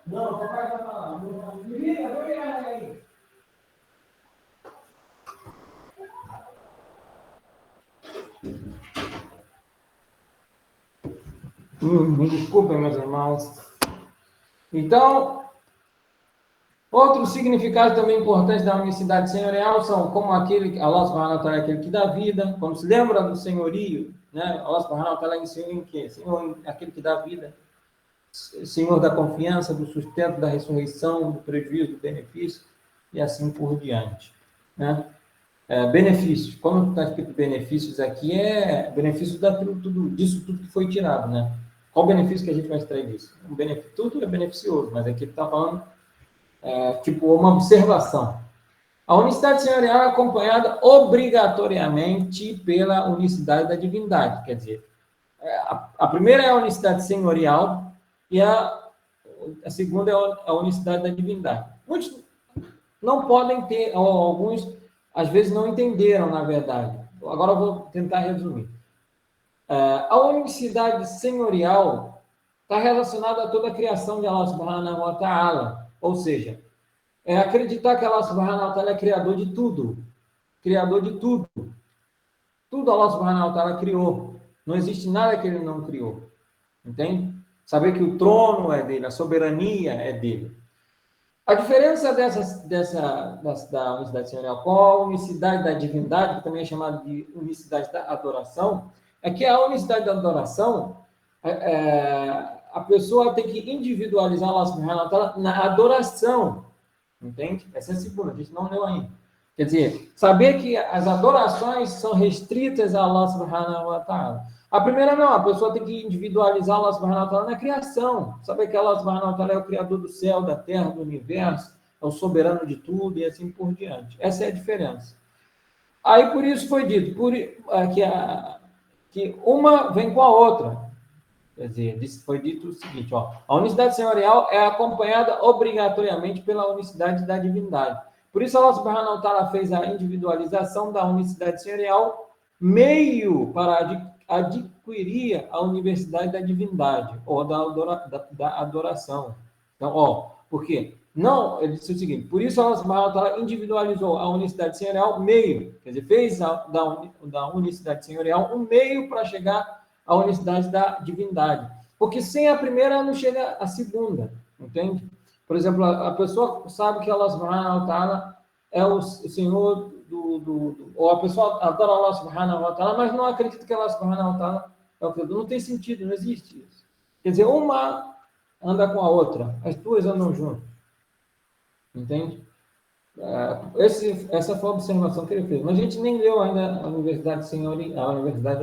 Não, papai vai falar. Me liga, vou ligar aí. Me desculpem, meus irmãos. Então, outros significados também importantes da unicidade senhorial são como aquele, Allah Subhanahu wa Ta'ala é aquele que dá vida, como se lembra do senhorio, né? Allah Subhanahu wa Ta'ala é senhor em quê? Senhor, aquele que dá vida. Senhor da confiança, do sustento, da ressurreição, do prejuízo, do benefício, e assim por diante. Né? Benefícios. Quando está escrito benefícios aqui, é benefício disso tudo que foi tirado. Né? Qual o benefício que a gente vai extrair disso? Tudo é beneficioso, mas aqui está falando tipo uma observação. A unicidade senhorial é acompanhada obrigatoriamente pela unicidade da divindade. Quer dizer, a primeira é a unicidade senhorial e a segunda é a unicidade da divindade. Muitos não podem ter, ou alguns às vezes não entenderam, na verdade. Agora eu vou tentar resumir. A unicidade senhorial está relacionada a toda a criação de Allah subhanahu wa ta'ala, ou seja, acreditar que Allah subhanahu wa ta'ala é criador de tudo. Criador de tudo. Tudo Allah subhanahu wa ta'ala criou. Não existe nada que ele não criou. Entende? Saber que o trono é dele, a soberania é dele. A diferença da unicidade senhorial com a unicidade da divindade, que também é chamada de unicidade da adoração, é que a unicidade da adoração, a pessoa tem que individualizar Allah subhanahu wa ta'ala na adoração. Entende? Essa é a segunda, a gente não leu ainda. Quer dizer, saber que as adorações são restritas a Allah subhanahu wa ta'ala. A primeira não, a pessoa tem que individualizar Allah subhanahu wa ta'ala na criação. Saber que Allah subhanahu wa ta'ala é o criador do céu, da terra, do universo, é o soberano de tudo e assim por diante. Essa é a diferença. Aí por isso foi dito que uma vem com a outra. Quer dizer, foi dito o seguinte, a unicidade senhorial é acompanhada obrigatoriamente pela unicidade da divindade. Por isso, Allah subhanahu wa ta'ala fez a individualização da unicidade senhorial meio para adquirir a unicidade da divindade, ou da adoração. Então, por quê? Não, ele disse o seguinte, por isso Allah subhanahu wa ta'ala individualizou a unicidade senhorial meio, quer dizer, fez da unicidade senhorial um meio para chegar a unicidade da divindade. Porque sem a primeira não chega a segunda, entende? Por exemplo, a pessoa sabe que Allah subhanahu wa ta'ala é o Senhor ou a pessoa adora Allah subhanahu wa ta'ala, mas não acredita que Allah subhanahu wa ta'ala é o Criador. Não tem sentido, não existe isso. Quer dizer, uma anda com a outra, as duas andam juntas. Entende? Essa foi a observação que ele fez. Mas a gente nem leu ainda a Universidade da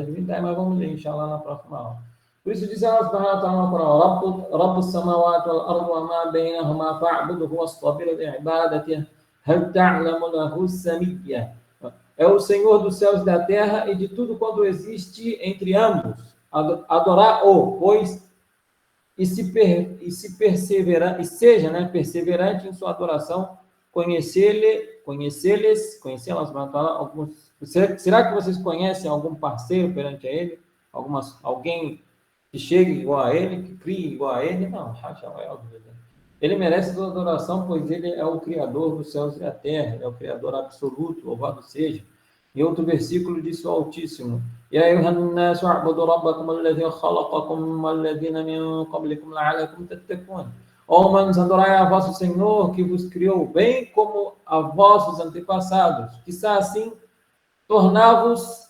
Divindade, mas vamos ler, inshallah, na próxima aula. Por isso diz Allah subhanahu wa ta'ala no Corão: Rabbus samawati wal ardi wa ma bainahuma fa'budhu wastabir li'ibadatihi hal ta'lamu lahu samiyya. É o Senhor dos céus e da terra e de tudo quanto existe entre ambos. Adorar-o, pois, seja perseverante em sua adoração, conhecer alguns. Será que vocês conhecem algum parceiro perante a ele? Alguém que chegue igual a ele, que crie igual a ele? Não, ele merece toda adoração, pois ele é o Criador dos céus e da terra, é o Criador absoluto, louvado seja. Em outro versículo disse o Altíssimo: Ya ayyuhan-nas wa'budu rabbakum alladhi khalaqakum walladhina min qablikum la'allakum tattaqun. Ó humanos, adorai a vosso Senhor, que vos criou, bem como a vossos antepassados, quizá assim tornar-vos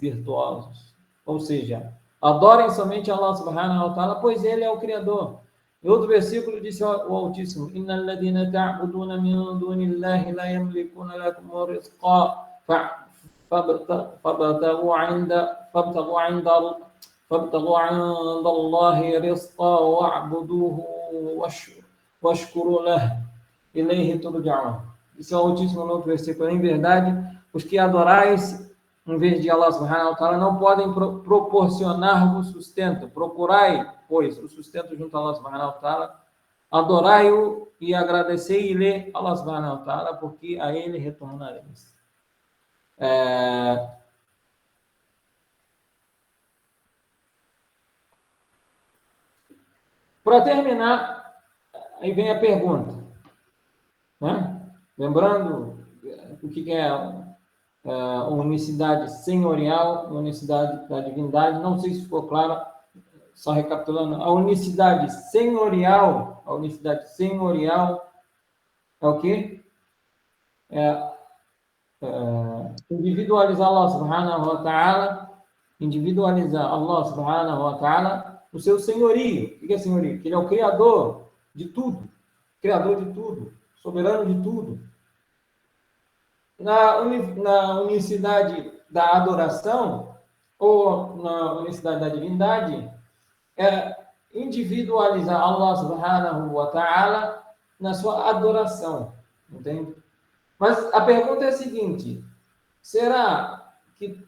virtuosos. Ou seja, adorem somente a Allah subhanahu wa ta'ala, pois ele é o Criador. Em outro versículo disse o Altíssimo: Innal ladhina ta'buduna min dunillahi la yamlikuna lakum rizqa فابتغوا عند الله رزقا واعبدوه واشكروا له إليه ترجعون. Isso é o Altíssimo no outro versículo. Em verdade, os que adorais em vez de Allah subhanahu wa ta'ala não podem proporcionar-vos sustento. Procurai, pois, o sustento junto a Allah subhanahu wa ta'ala. Adorai-o e agradecei-lhe Allah subhanahu wa ta'ala, porque a ele retornareis. Para terminar, aí vem a pergunta, né? Lembrando o que é a unicidade senhorial, a unicidade da divindade. Não sei se ficou claro, só recapitulando. A unicidade senhorial é o quê? Individualizar Allah subhanahu wa ta'ala, o seu senhorio. O que é senhorio? Que ele é o criador de tudo, soberano de tudo. Na unicidade da adoração, ou na unicidade da divindade, é individualizar Allah subhanahu wa ta'ala na sua adoração, entende? Mas a pergunta é a seguinte: será que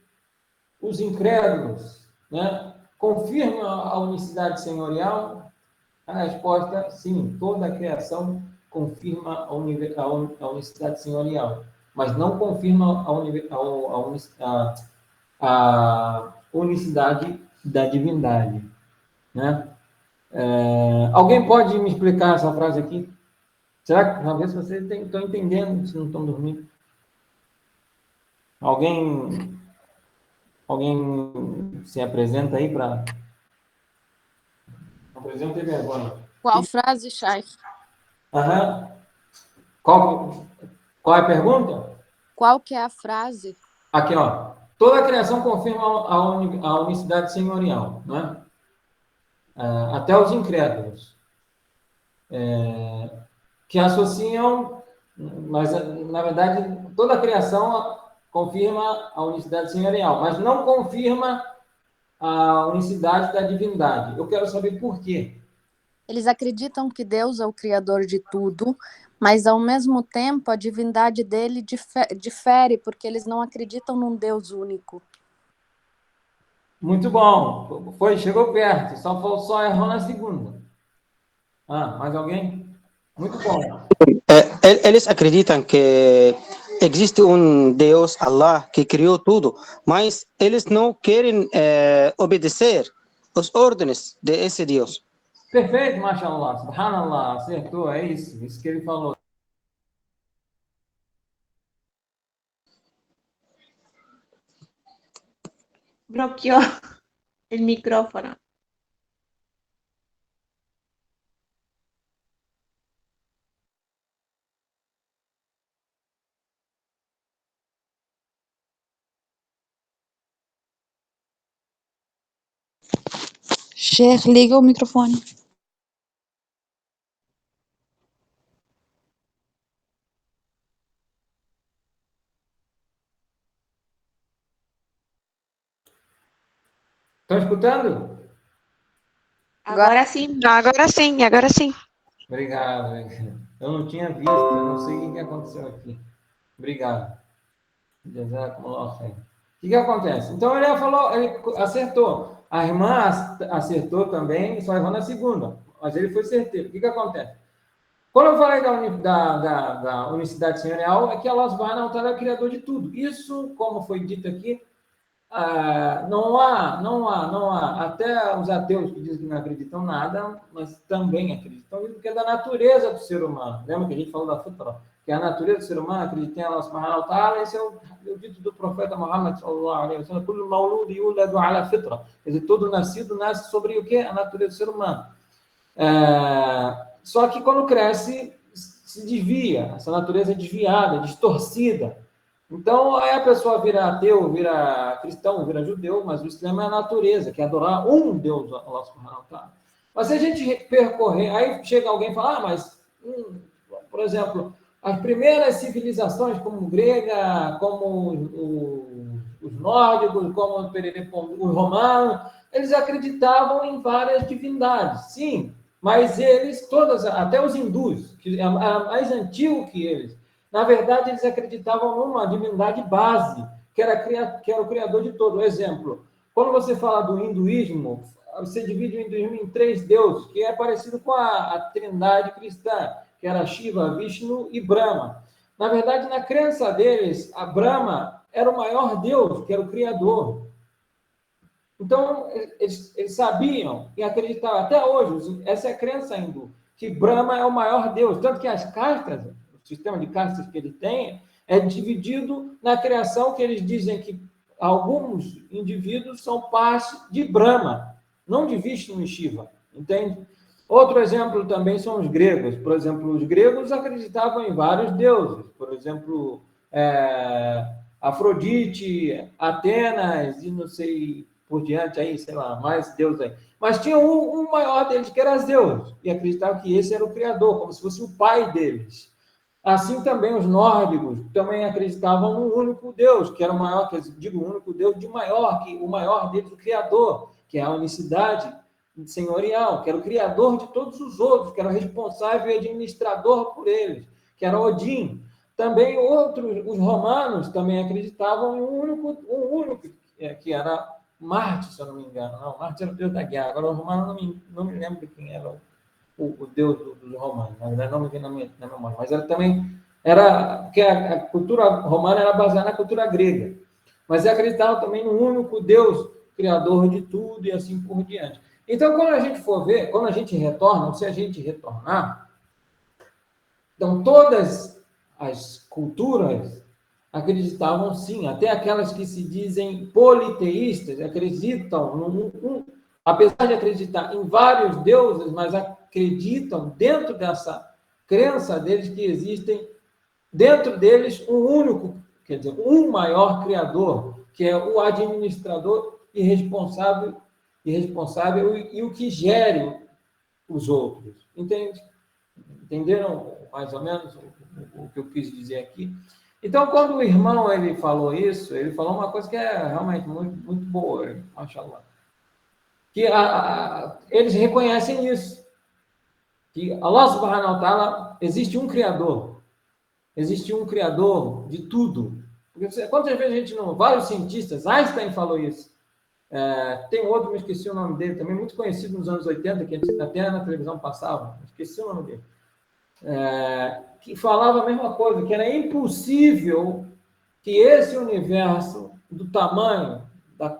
os incrédulos, né, confirmam a unicidade senhorial? A resposta, sim, toda a criação confirma a unicidade senhorial, mas não confirma a unicidade da divindade, né? Alguém pode me explicar essa frase aqui? Será que, talvez vocês estão entendendo, se não estão dormindo? Alguém se apresenta aí para... Apresenta aí, vergonha. Qual frase, Shaykh? Aham. Qual é a pergunta? Qual que é a frase? Aqui, ó. Toda a criação confirma a unicidade senhorial, né? Até os incrédulos. Que associam, mas, na verdade, toda a criação confirma a unicidade senhorial, mas não confirma a unicidade da divindade. Eu quero saber por quê. Eles acreditam que Deus é o criador de tudo, mas, ao mesmo tempo, a divindade dele difere, porque eles não acreditam num Deus único. Muito bom. Chegou perto. Só errou na segunda. Mais alguém? Muito bom. Eles acreditam que existe Deus, Allah, que criou tudo, mas eles não querem obedecer as ordens desse Deus. Perfeito, mashallah, subhanallah, acertou, é isso que ele falou. Bloqueó el micrófono. Sheikh, liga o microfone. Estão escutando? Agora sim, agora sim. Obrigado. Eu não tinha visto, eu não sei o que aconteceu aqui. Obrigado. O que acontece? Então ele falou, ele acertou. A irmã acertou também, só errou na segunda, mas ele foi certeiro. O que acontece? Quando eu falei da unicidade senhorial, é que Allah subhanahu wa ta'ala é o criador de tudo. Isso, como foi dito aqui, não há, até os ateus que dizem que não acreditam nada, mas também acreditam, porque é da natureza do ser humano. Lembra que a gente falou da fitra? Que a natureza do ser humano acredita em Allah subhanahu wa ta'ala, esse é o dito do profeta Muhammad sallallahu alaihi wa sallam, kullu mawludi yuladu ala fitra. Quer dizer, todo nascido nasce sobre o quê? A natureza do ser humano. Só que quando cresce, se desvia, essa natureza é desviada, distorcida. Então, aí a pessoa vira ateu, vira cristão, vira judeu, mas o Islã é a natureza, que é adorar um Deus, Allah subhanahu wa ta'ala. Mas se a gente percorrer, aí chega alguém e fala, por exemplo, as primeiras civilizações, como grega, como os nórdicos, como os romanos, eles acreditavam em várias divindades, sim, mas eles, até os hindus, que é mais antigo que eles, na verdade, eles acreditavam numa divindade base, que era o criador de todo. Exemplo, quando você fala do hinduísmo, você divide o hinduísmo em 3 deuses, que é parecido com a trindade cristã, que era Shiva, Vishnu e Brahma. Na verdade, na crença deles, a Brahma era o maior deus, que era o criador. Então, eles sabiam e acreditavam, até hoje, essa é a crença hindu, que Brahma é o maior deus. Tanto que as castas, o sistema de castas que ele tem, é dividido na criação, que eles dizem que alguns indivíduos são parte de Brahma, não de Vishnu e Shiva, entende? Outro exemplo também são os gregos. Por exemplo, os gregos acreditavam em vários deuses. Por exemplo, Afrodite, Atenas e não sei por diante aí, sei lá, mais deuses aí. Mas tinha um maior deles, que era Zeus, e acreditavam que esse era o criador, como se fosse o pai deles. Assim também os nórdicos também acreditavam no único Deus, que era o maior, que eu digo, o único Deus de maior, que o maior deles, o Criador, que é a unicidade senhorial, que era o Criador de todos os outros, que era o responsável e administrador por eles, que era Odin. Também os romanos também acreditavam em um único que era Marte, se eu não me engano. Não, Marte era o deus da guerra. Agora, os romanos não me lembro quem era o deus dos romanos. Na verdade, não me vem na memória. Mas porque a cultura romana era baseada na cultura grega. Mas acreditavam também no único Deus, criador de tudo e assim por diante. Então, quando a gente for ver, quando a gente retorna, ou se a gente retornar, então todas as culturas acreditavam sim, até aquelas que se dizem politeístas, acreditam, apesar de acreditar em vários deuses, mas acreditam dentro dessa crença deles que existem, dentro deles, um único, quer dizer, um maior criador, que é o administrador e responsável e o que gere os outros. Entende? Entenderam mais ou menos o que eu quis dizer aqui? Então, quando o irmão ele falou isso, ele falou uma coisa que é realmente muito, muito boa, mashallah. Que eles reconhecem isso. Que Allah subhanahu wa ta'ala existe um criador. Existe um criador de tudo. Porque quantas vezes a gente não... Vários cientistas, Einstein falou isso. Tem outro, me esqueci o nome dele, também muito conhecido nos anos 80, que até na televisão passava, esqueci o nome dele. Que falava a mesma coisa, que era impossível que esse universo, do tamanho, da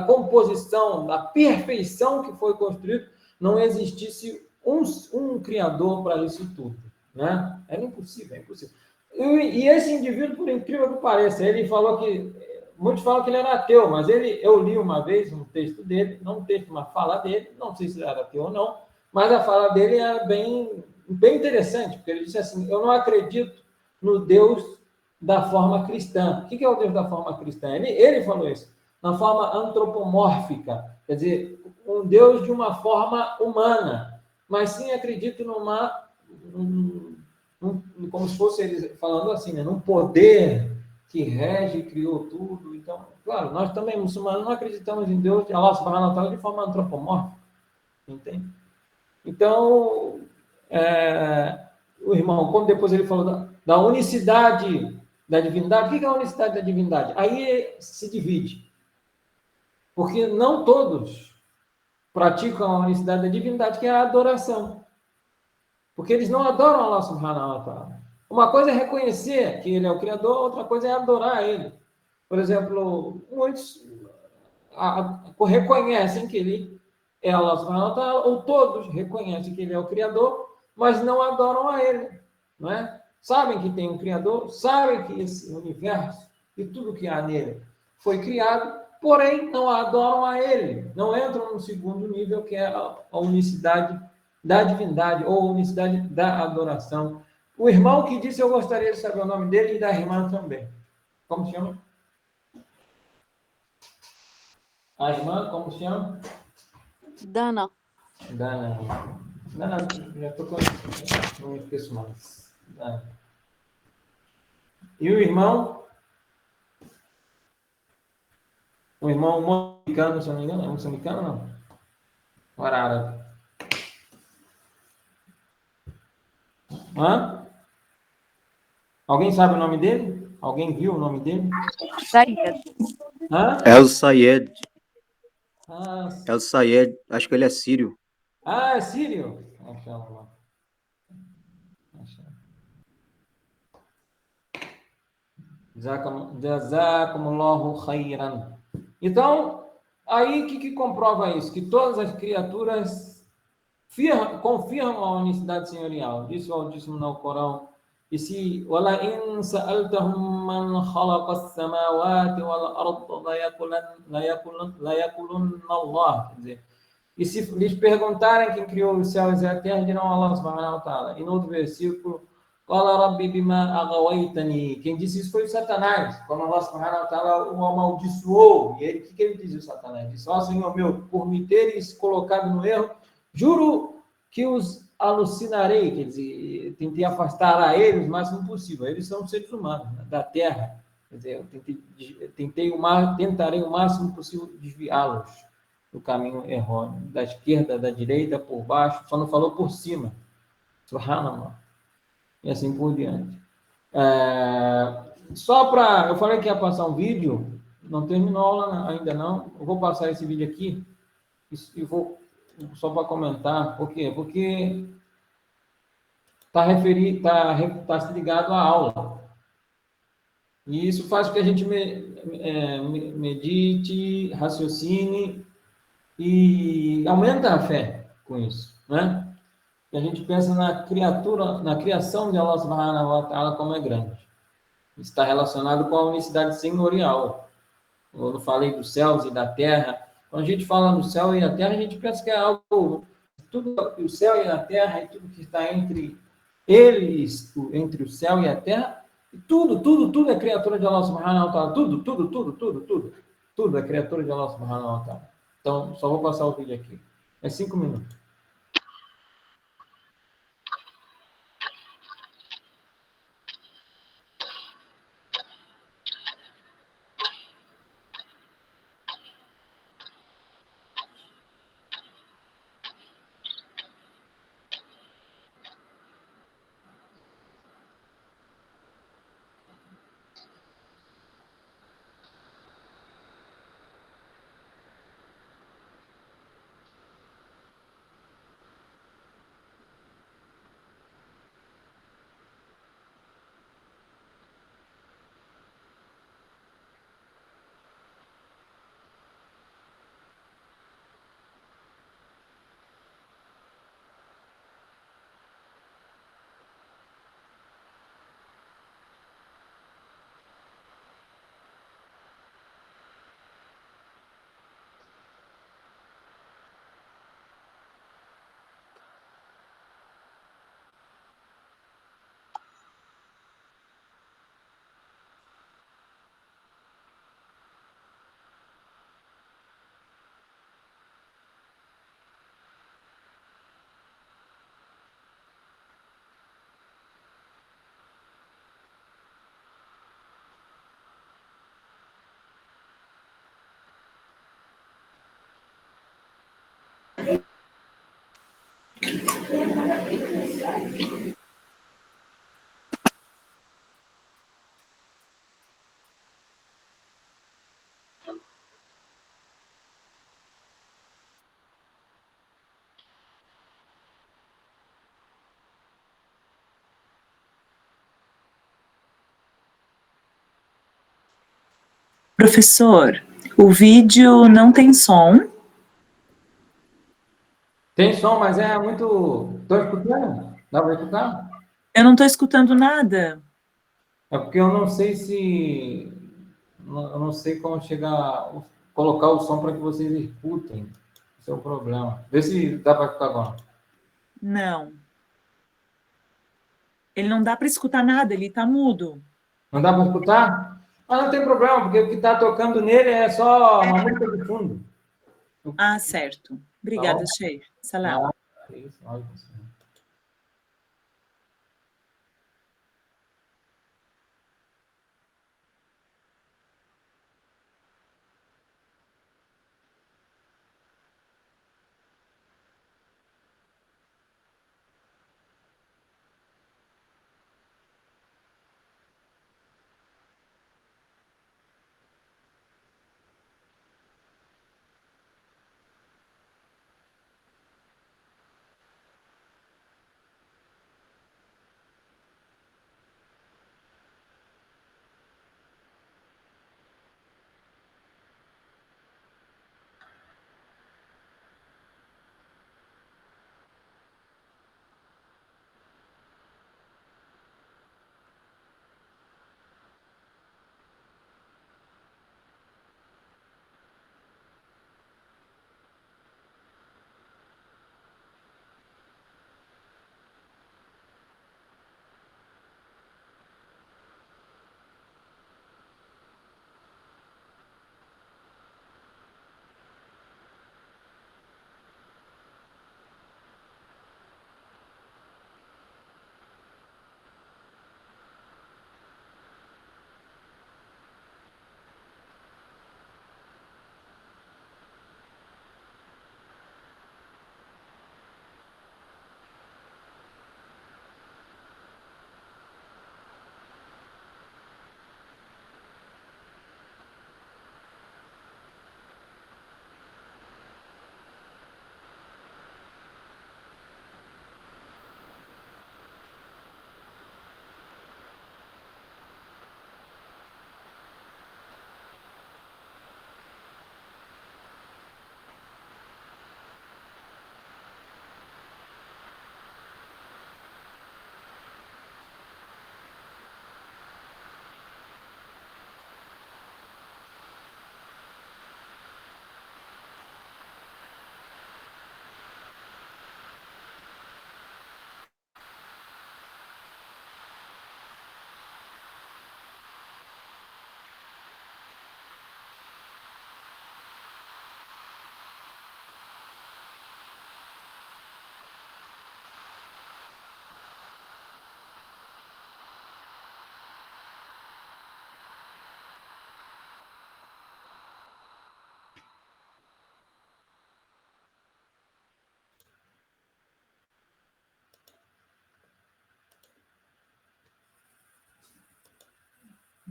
composição, da perfeição que foi construído, não existisse um criador para isso tudo. Né? Era impossível, é impossível. E esse indivíduo, por incrível que pareça, ele falou que... Muitos falam que ele era ateu, mas eu li uma vez um texto dele, não um texto, uma fala dele, não sei se ele era ateu ou não, mas a fala dele era bem interessante, porque ele disse assim, eu não acredito no Deus da forma cristã. O que é o Deus da forma cristã? Ele falou isso, na forma antropomórfica, quer dizer, um Deus de uma forma humana, mas sim acredito como se fosse ele falando assim, né, num poder que rege e criou tudo. Então, claro, nós também, muçulmanos, não acreditamos em Deus, Allah subhanahu wa ta'ala, de forma antropomórfica, entende? Então, o irmão, quando depois ele falou da unicidade da divindade, o que é a unicidade da divindade? Aí se divide, porque não todos praticam a unicidade da divindade, que é a adoração, porque eles não adoram Allah subhanahu wa ta'ala. Uma coisa é reconhecer que ele é o Criador, outra coisa é adorar ele. Por exemplo, muitos reconhecem que ele é Allah subhanahu wa ta'ala, ou todos reconhecem que ele é o Criador, mas não adoram a ele. Não é? Sabem que tem um Criador, sabem que esse universo e tudo que há nele foi criado, porém não adoram a ele. Não entram no segundo nível, que é a unicidade da divindade, ou a unicidade da adoração. O irmão que disse, eu gostaria de saber o nome dele e da irmã também. Como se chama? A irmã, como se chama? Dana. Dana, já estou com... Não me esqueço mais. Dana. E o irmão? O irmão moçambicano, se não me engano, é moçambicano ou não? Ou era árabe? Hã? Alguém sabe o nome dele? Alguém viu o nome dele? Sayed. Hã? El Sayed. Ah, El Sayed. Acho que ele é sírio. é sírio? Jazakumullahu khairan. Então, aí o que comprova isso? Que todas as criaturas confirmam a unicidade senhorial. Disse o Altíssimo no Corão. E se وَلَئِنْ سَأَلْتَهُمْ مَنْ خَلَقَ السَّمَاوَاتِ وَالْأَرْضَ لَيَقُولُنَّ اللَّهُ. Quer dizer, e se lhes perguntarem quem criou os céus e a terra, dirão Allah subhanahu wa ta'ala. E no outro versículo, Qala rabbi bima aghwaytani. Quem disse isso foi o Satanás. Quando Allah subhanahu wa ta'ala o amaldiçoou. E ele, o que ele dizia, o Satanás? Ele disse, ó Senhor meu, por me teres colocado no erro, juro que os alucinarei, quer dizer, tentei afastar a eles o máximo possível. Eles são seres humanos, né, da Terra. Quer dizer, eu tentarei o máximo possível desviá-los do caminho errôneo, da esquerda, da direita, por baixo, só não falou por cima. Subhanallah. E assim por diante. Só para... Eu falei que ia passar um vídeo, não terminou a aula ainda não. Eu vou passar esse vídeo aqui e vou só para comentar. Por quê? Porque está ligado à aula. E isso faz com que a gente medite, raciocine e aumenta a fé com isso, né? E a gente pensa na criação de Allah subhanahu wa ta'ala como é grande. Está relacionado com a unicidade senhorial. Eu falei dos céus e da terra. Quando a gente fala no céu e a terra, a gente pensa que é algo... Tudo, o céu e a terra e tudo que está entre eles, entre o céu e a terra, tudo é criatura de Allah subhanahu wa ta'ala. Tudo é criatura de Allah subhanahu wa ta'ala. Então, só vou passar o vídeo aqui. É 5 minutos. Professor, o vídeo não tem som? Tem som, mas é muito... Estou escutando? Dá para escutar? Eu não estou escutando nada. É porque eu não sei se... Eu não sei como colocar o som para que vocês escutem. Esse é o problema. Vê se dá para escutar agora. Não. Ele não dá para escutar nada, ele está mudo. Não dá para escutar? Mas não tem problema, porque o que está tocando nele é só uma música de fundo. Ah, certo. Obrigada, Tá bom? Sheikh. Salam. Isso, olha isso.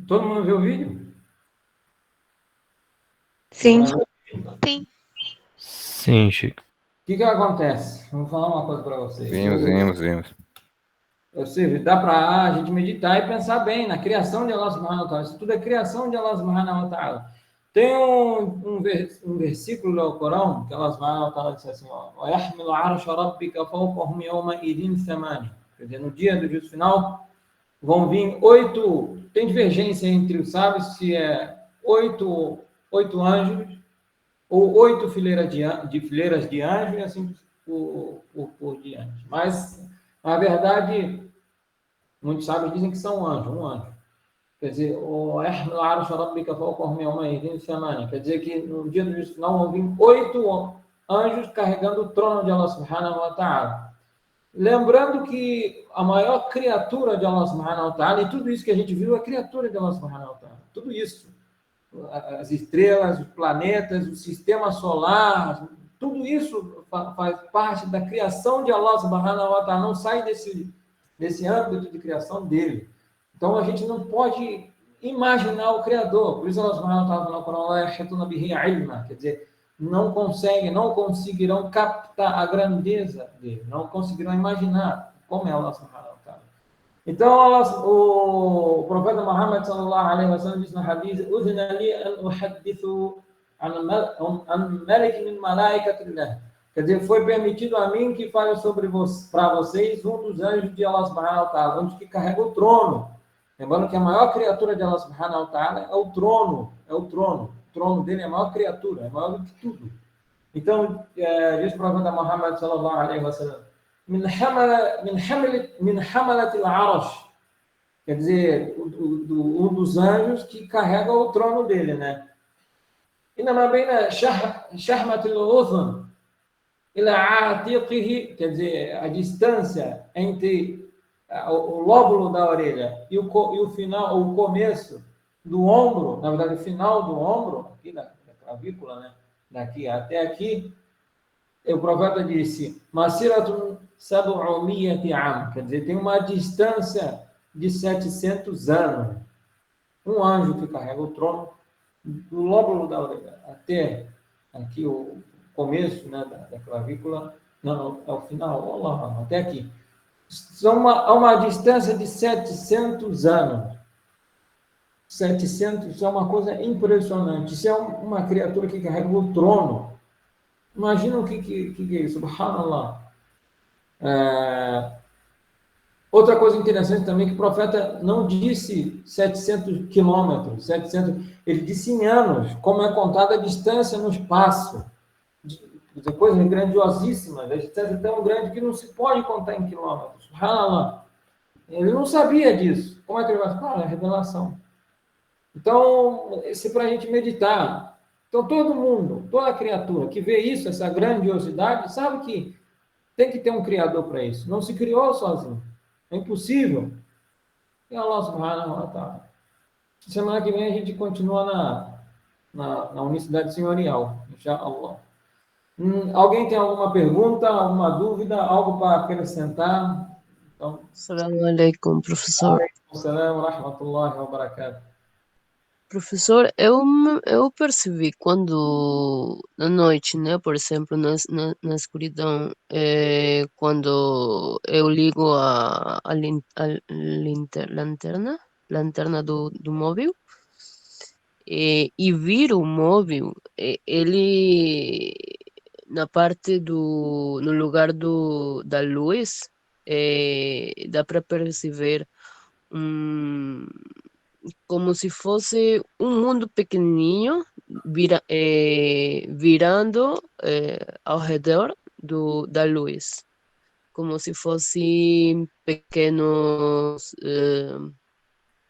Todo mundo viu o vídeo? Sim. O Sim. Sim, Chico. que acontece? Vou falar uma coisa para vocês. Vimos. Ou seja, dá para a gente meditar e pensar bem na criação de Allah subhanahu wa ta'ala. Isso tudo é criação de Allah subhanahu wa ta'ala. Tem um versículo do Corão que Allah subhanahu wa ta'ala diz assim, وَيَحْمِلُ عَرْشَ رَبِّكَ فَوْقَهُمْ يَوْمَئِذٍ ثَمَانِيَةٌ. Quer dizer, no dia do juízo final, vão vir 8, tem divergência entre os sábios se é 8 anjos ou 8 fileiras de anjos e assim por diante. Mas, na verdade, muitos sábios dizem que são anjos, um anjo. Quer dizer, quer dizer que no dia do juízo final vão vir 8 anjos carregando o trono de Allah subhanahu wa ta'ala. Lembrando que a maior criatura de Allah subhanahu wa ta'ala, e tudo isso que a gente viu é criatura de Allah subhanahu wa ta'ala. Tudo isso. As estrelas, os planetas, o sistema solar, tudo isso faz parte da criação de Allah subhanahu wa ta'ala, não sai desse âmbito de criação dele. Então a gente não pode imaginar o Criador, por isso Allah subhanahu wa ta'ala fala no Corão, quer dizer, não conseguirão captar a grandeza dele, não conseguirão imaginar como é Allah subhanahu wa ta'ala. Então, o profeta Muhammad sallallahu alaihi wasallam diz no hadith: "Udhina li an uhaddithu an malik min malaikatillah." Quer dizer, foi permitido a mim que fale para vocês um dos anjos de Allah subhanahu wa ta'ala, anjo que carrega o trono. Lembrando que a maior criatura de Allah subhanahu wa ta'ala é o trono. O trono dele é a maior criatura, é maior do que tudo. Então, diz o profeta Muhammad sallallahu alaihi wasallam: min hamalat al-arash, quer dizer, um dos anjos que carrega o trono dele, né? Inama baina shahmat al-udhun ila atiqihi, quer dizer, a distância entre o lóbulo da orelha e o final, o começo do ombro, na verdade, o final do ombro, aqui da clavícula, né? Daqui até aqui, o profeta disse: Masiratun sab'umiyati am, quer dizer, tem uma distância de 700 anos. Um anjo que carrega o trono, do lóbulo da orelha até aqui o começo, né, da clavícula, não, é o final, até aqui. Há uma distância de 700 anos. 700 é uma coisa impressionante. Isso é uma criatura que carrega o trono. Imagina o que é isso, subhanallah. Outra coisa interessante também, que o profeta não disse 700 quilômetros, ele disse em anos, como é contada a distância no espaço. Coisas grandiosíssimas, a distância é tão grande que não se pode contar em quilômetros. Subhanallah. Ele não sabia disso. Como é que ele vai falar? É a revelação. Então, isso é para a gente meditar. Então, todo mundo, toda criatura que vê isso, essa grandiosidade, sabe que tem que ter um criador para isso. Não se criou sozinho. É impossível. E Allah subhanahu wa ta'ala. Semana que vem a gente continua na Unicidade Senhorial. Inshallah. Alguém tem alguma pergunta, alguma dúvida, algo para acrescentar? Então, Assalamu alaikum, professor. Assalamu rahmatullahi wa barakatuh. Professor, eu percebi quando, na noite, né, por exemplo, na escuridão, quando eu ligo a lanterna do móvel, e viro o móvel, ele, na parte no lugar da luz, dá para perceber como se fosse um mundo pequenininho virando ao redor da luz, como se fossem pequenos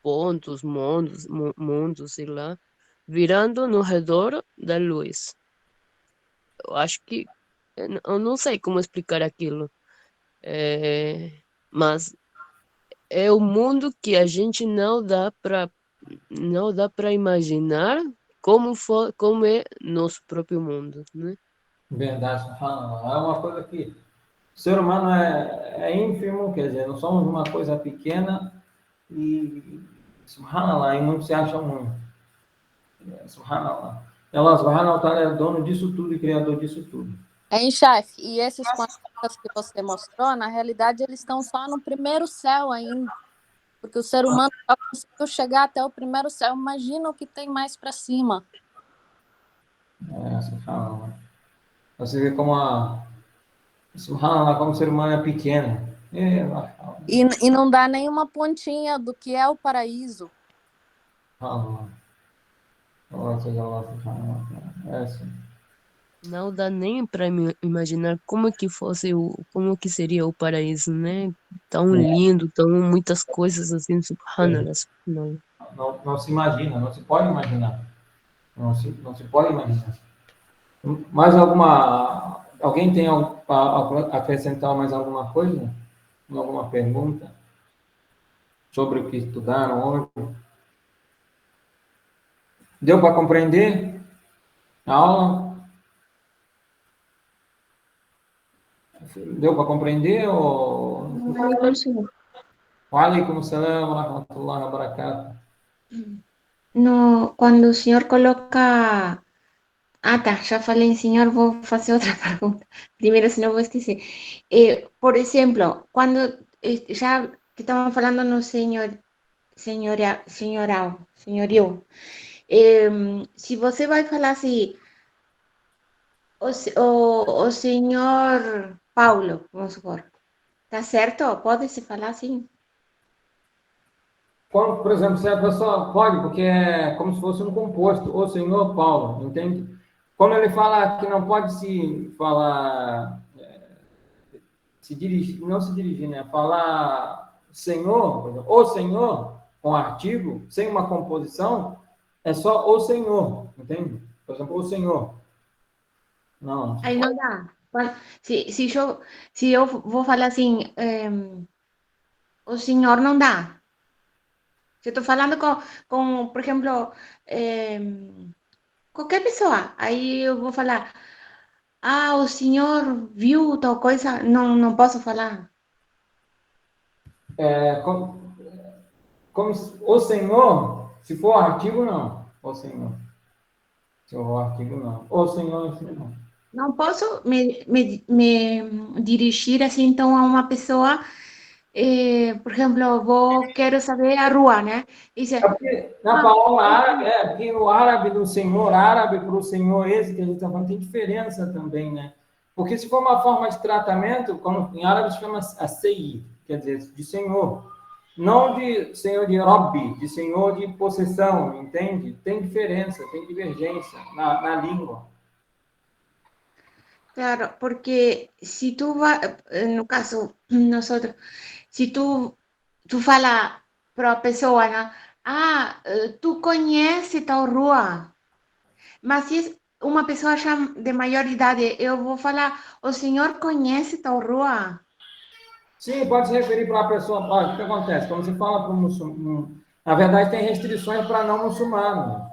pontos, mundos, sei lá, virando no redor da luz. Eu acho que eu não sei como explicar aquilo, mas é o mundo que a gente não dá para imaginar como é nosso próprio mundo, né? Verdade, subhanallah. É uma coisa que o ser humano é ínfimo, quer dizer, não somos uma coisa pequena e Subhanallah, e muitos se acham muito. Subhanallah. Allah subhanahu wa ta'ala é dono disso tudo e criador disso tudo. Hein, chefe? E esses planetas que você mostrou, na realidade, eles estão só no primeiro céu ainda. Porque o ser humano só conseguiu chegar até o primeiro céu. Imagina o que tem mais para cima. Subhanallah. Você vê como Subhanallah, como o ser humano é pequeno. E não dá nenhuma pontinha do que é o paraíso. Não dá nem para imaginar como que seria o paraíso, né? Tão lindo, tão muitas coisas assim, subhanallah. Não se imagina, não se pode imaginar. Não se pode imaginar. Mais alguém tem a acrescentar mais alguma coisa? Alguma pergunta sobre o que estudaram hoje? Deu para compreender a aula? Deu para compreender? Wa alaikum salam wa rahmatullahi wa barakatuh. No, quando o senhor coloca... Ah, tá, já falei em senhor, vou fazer outra pergunta. Primeiro, senão vou esquecer. Por exemplo, quando já que estamos falando no senhorio, se você vai falar assim, o senhor Paulo, vamos supor, tá certo? Pode-se falar assim? Quando, por exemplo, se a pessoa pode, porque é como se fosse um composto, o senhor Paulo, entende? Quando ele fala que não pode se falar, não se dirigir, né? Falar senhor, por exemplo, o senhor, com artigo, sem uma composição, é só o senhor, entende? Por exemplo, o senhor. Não. Aí não dá. Se eu vou falar assim, o senhor não dá. Se eu estou falando com, por exemplo, qualquer pessoa, aí eu vou falar, o senhor viu tal coisa, não posso falar. Como o senhor, se for artigo, não. O senhor. Se for artigo, não. O senhor, não. Não posso me dirigir assim, então, a uma pessoa, por exemplo, quero saber a rua, né? Na palavra árabe, porque o árabe do senhor, árabe para o senhor, esse que a gente está falando, tem diferença também, né? Porque se for uma forma de tratamento, como em árabe se chama asseyi, quer dizer, de senhor. Não de senhor de Rabbi, de senhor de possessão, entende? Tem diferença, tem divergência na língua. Claro, porque se tu vai, no caso, nosotros, se tu fala para a pessoa, né? Tu conhece tal rua, mas se uma pessoa já de maior idade, eu vou falar, o senhor conhece tal rua? Sim, pode se referir para a pessoa. Olha, o que acontece? Quando você fala para um muçulmano, na verdade, tem restrições para não muçulmano.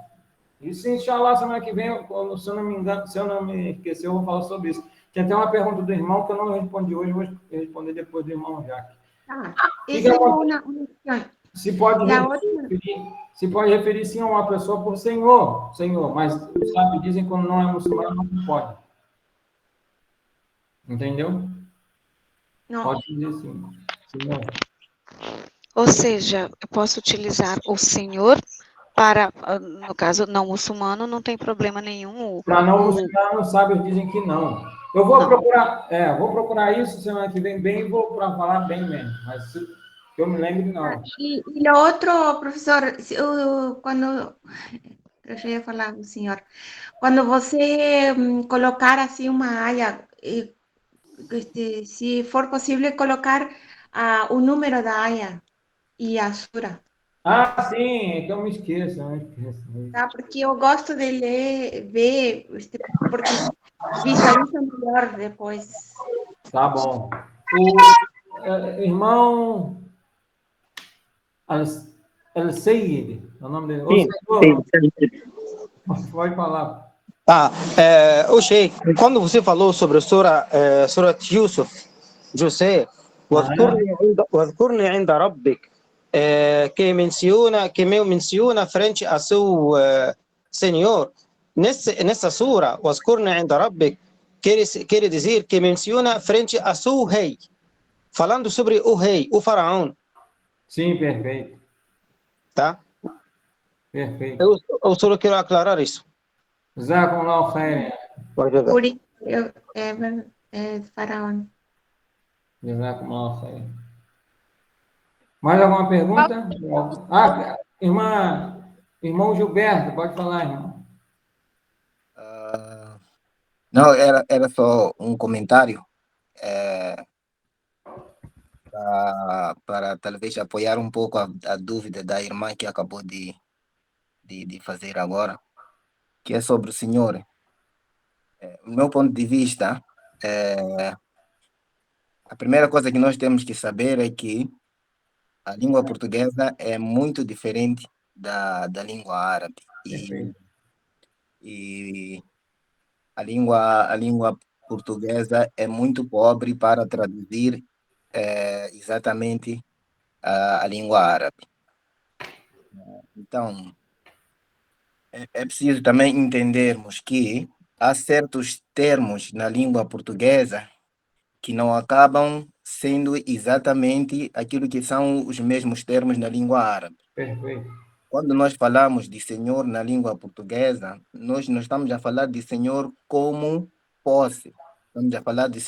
Isso, inshallah, semana que vem, se eu não me engano, se eu não me esquecer, eu vou falar sobre isso. Tem até uma pergunta do irmão que eu não respondi hoje, eu vou responder depois do irmão Jaque. Essa é uma questão. Se pode referir sim a uma pessoa por senhor, mas sabe, dizem que quando não é muçulmano não pode. Entendeu? Não. Pode dizer sim. Senhor. Ou seja, eu posso utilizar o senhor para, no caso, não muçulmano, não tem problema nenhum. Para não muçulmano, sábios dizem que não. Eu vou procurar isso semana que vem bem e vou falar bem mesmo, mas que eu me lembro não. E o outro, professor, quando eu já ia falar com o senhor, quando você colocar assim uma aia, se for possível colocar o número da aia e a sura. Sim, então me esqueço. Tá, porque eu gosto de ver, porque visualiza melhor depois. Tá bom. O irmão Al-Sayyid, é o nome dele. Pode falar. Sheikh, quando você falou sobre a Surat Yusuf, José, واذكرني عند ربك menciona frente a seu Senhor. Nessa sura, "Waskurna inda rabbik", quer dizer que menciona frente a seu rei, falando sobre o rei, o faraó. Sim, perfeito. Tá? Perfeito. Eu só quero aclarar isso. Jazakumullahu khairan. Por isso, é faraó. Jazakumullahu khairan. Mais alguma pergunta? Irmão Gilberto, pode falar, irmão. Não, era só um comentário para talvez apoiar um pouco a dúvida da irmã que acabou de fazer agora, que é sobre o Senhor. Do meu ponto de vista, a primeira coisa que nós temos que saber é que a língua portuguesa é muito diferente da língua árabe. E a língua portuguesa é muito pobre para traduzir exatamente a língua árabe. Então, é preciso também entendermos que há certos termos na língua portuguesa que não acabam sendo exatamente aquilo que são os mesmos termos na língua árabe. Perfeito. Quando nós falamos de Senhor na língua portuguesa, nós não estamos a falar de Senhor como posse. Estamos a falar de Senhor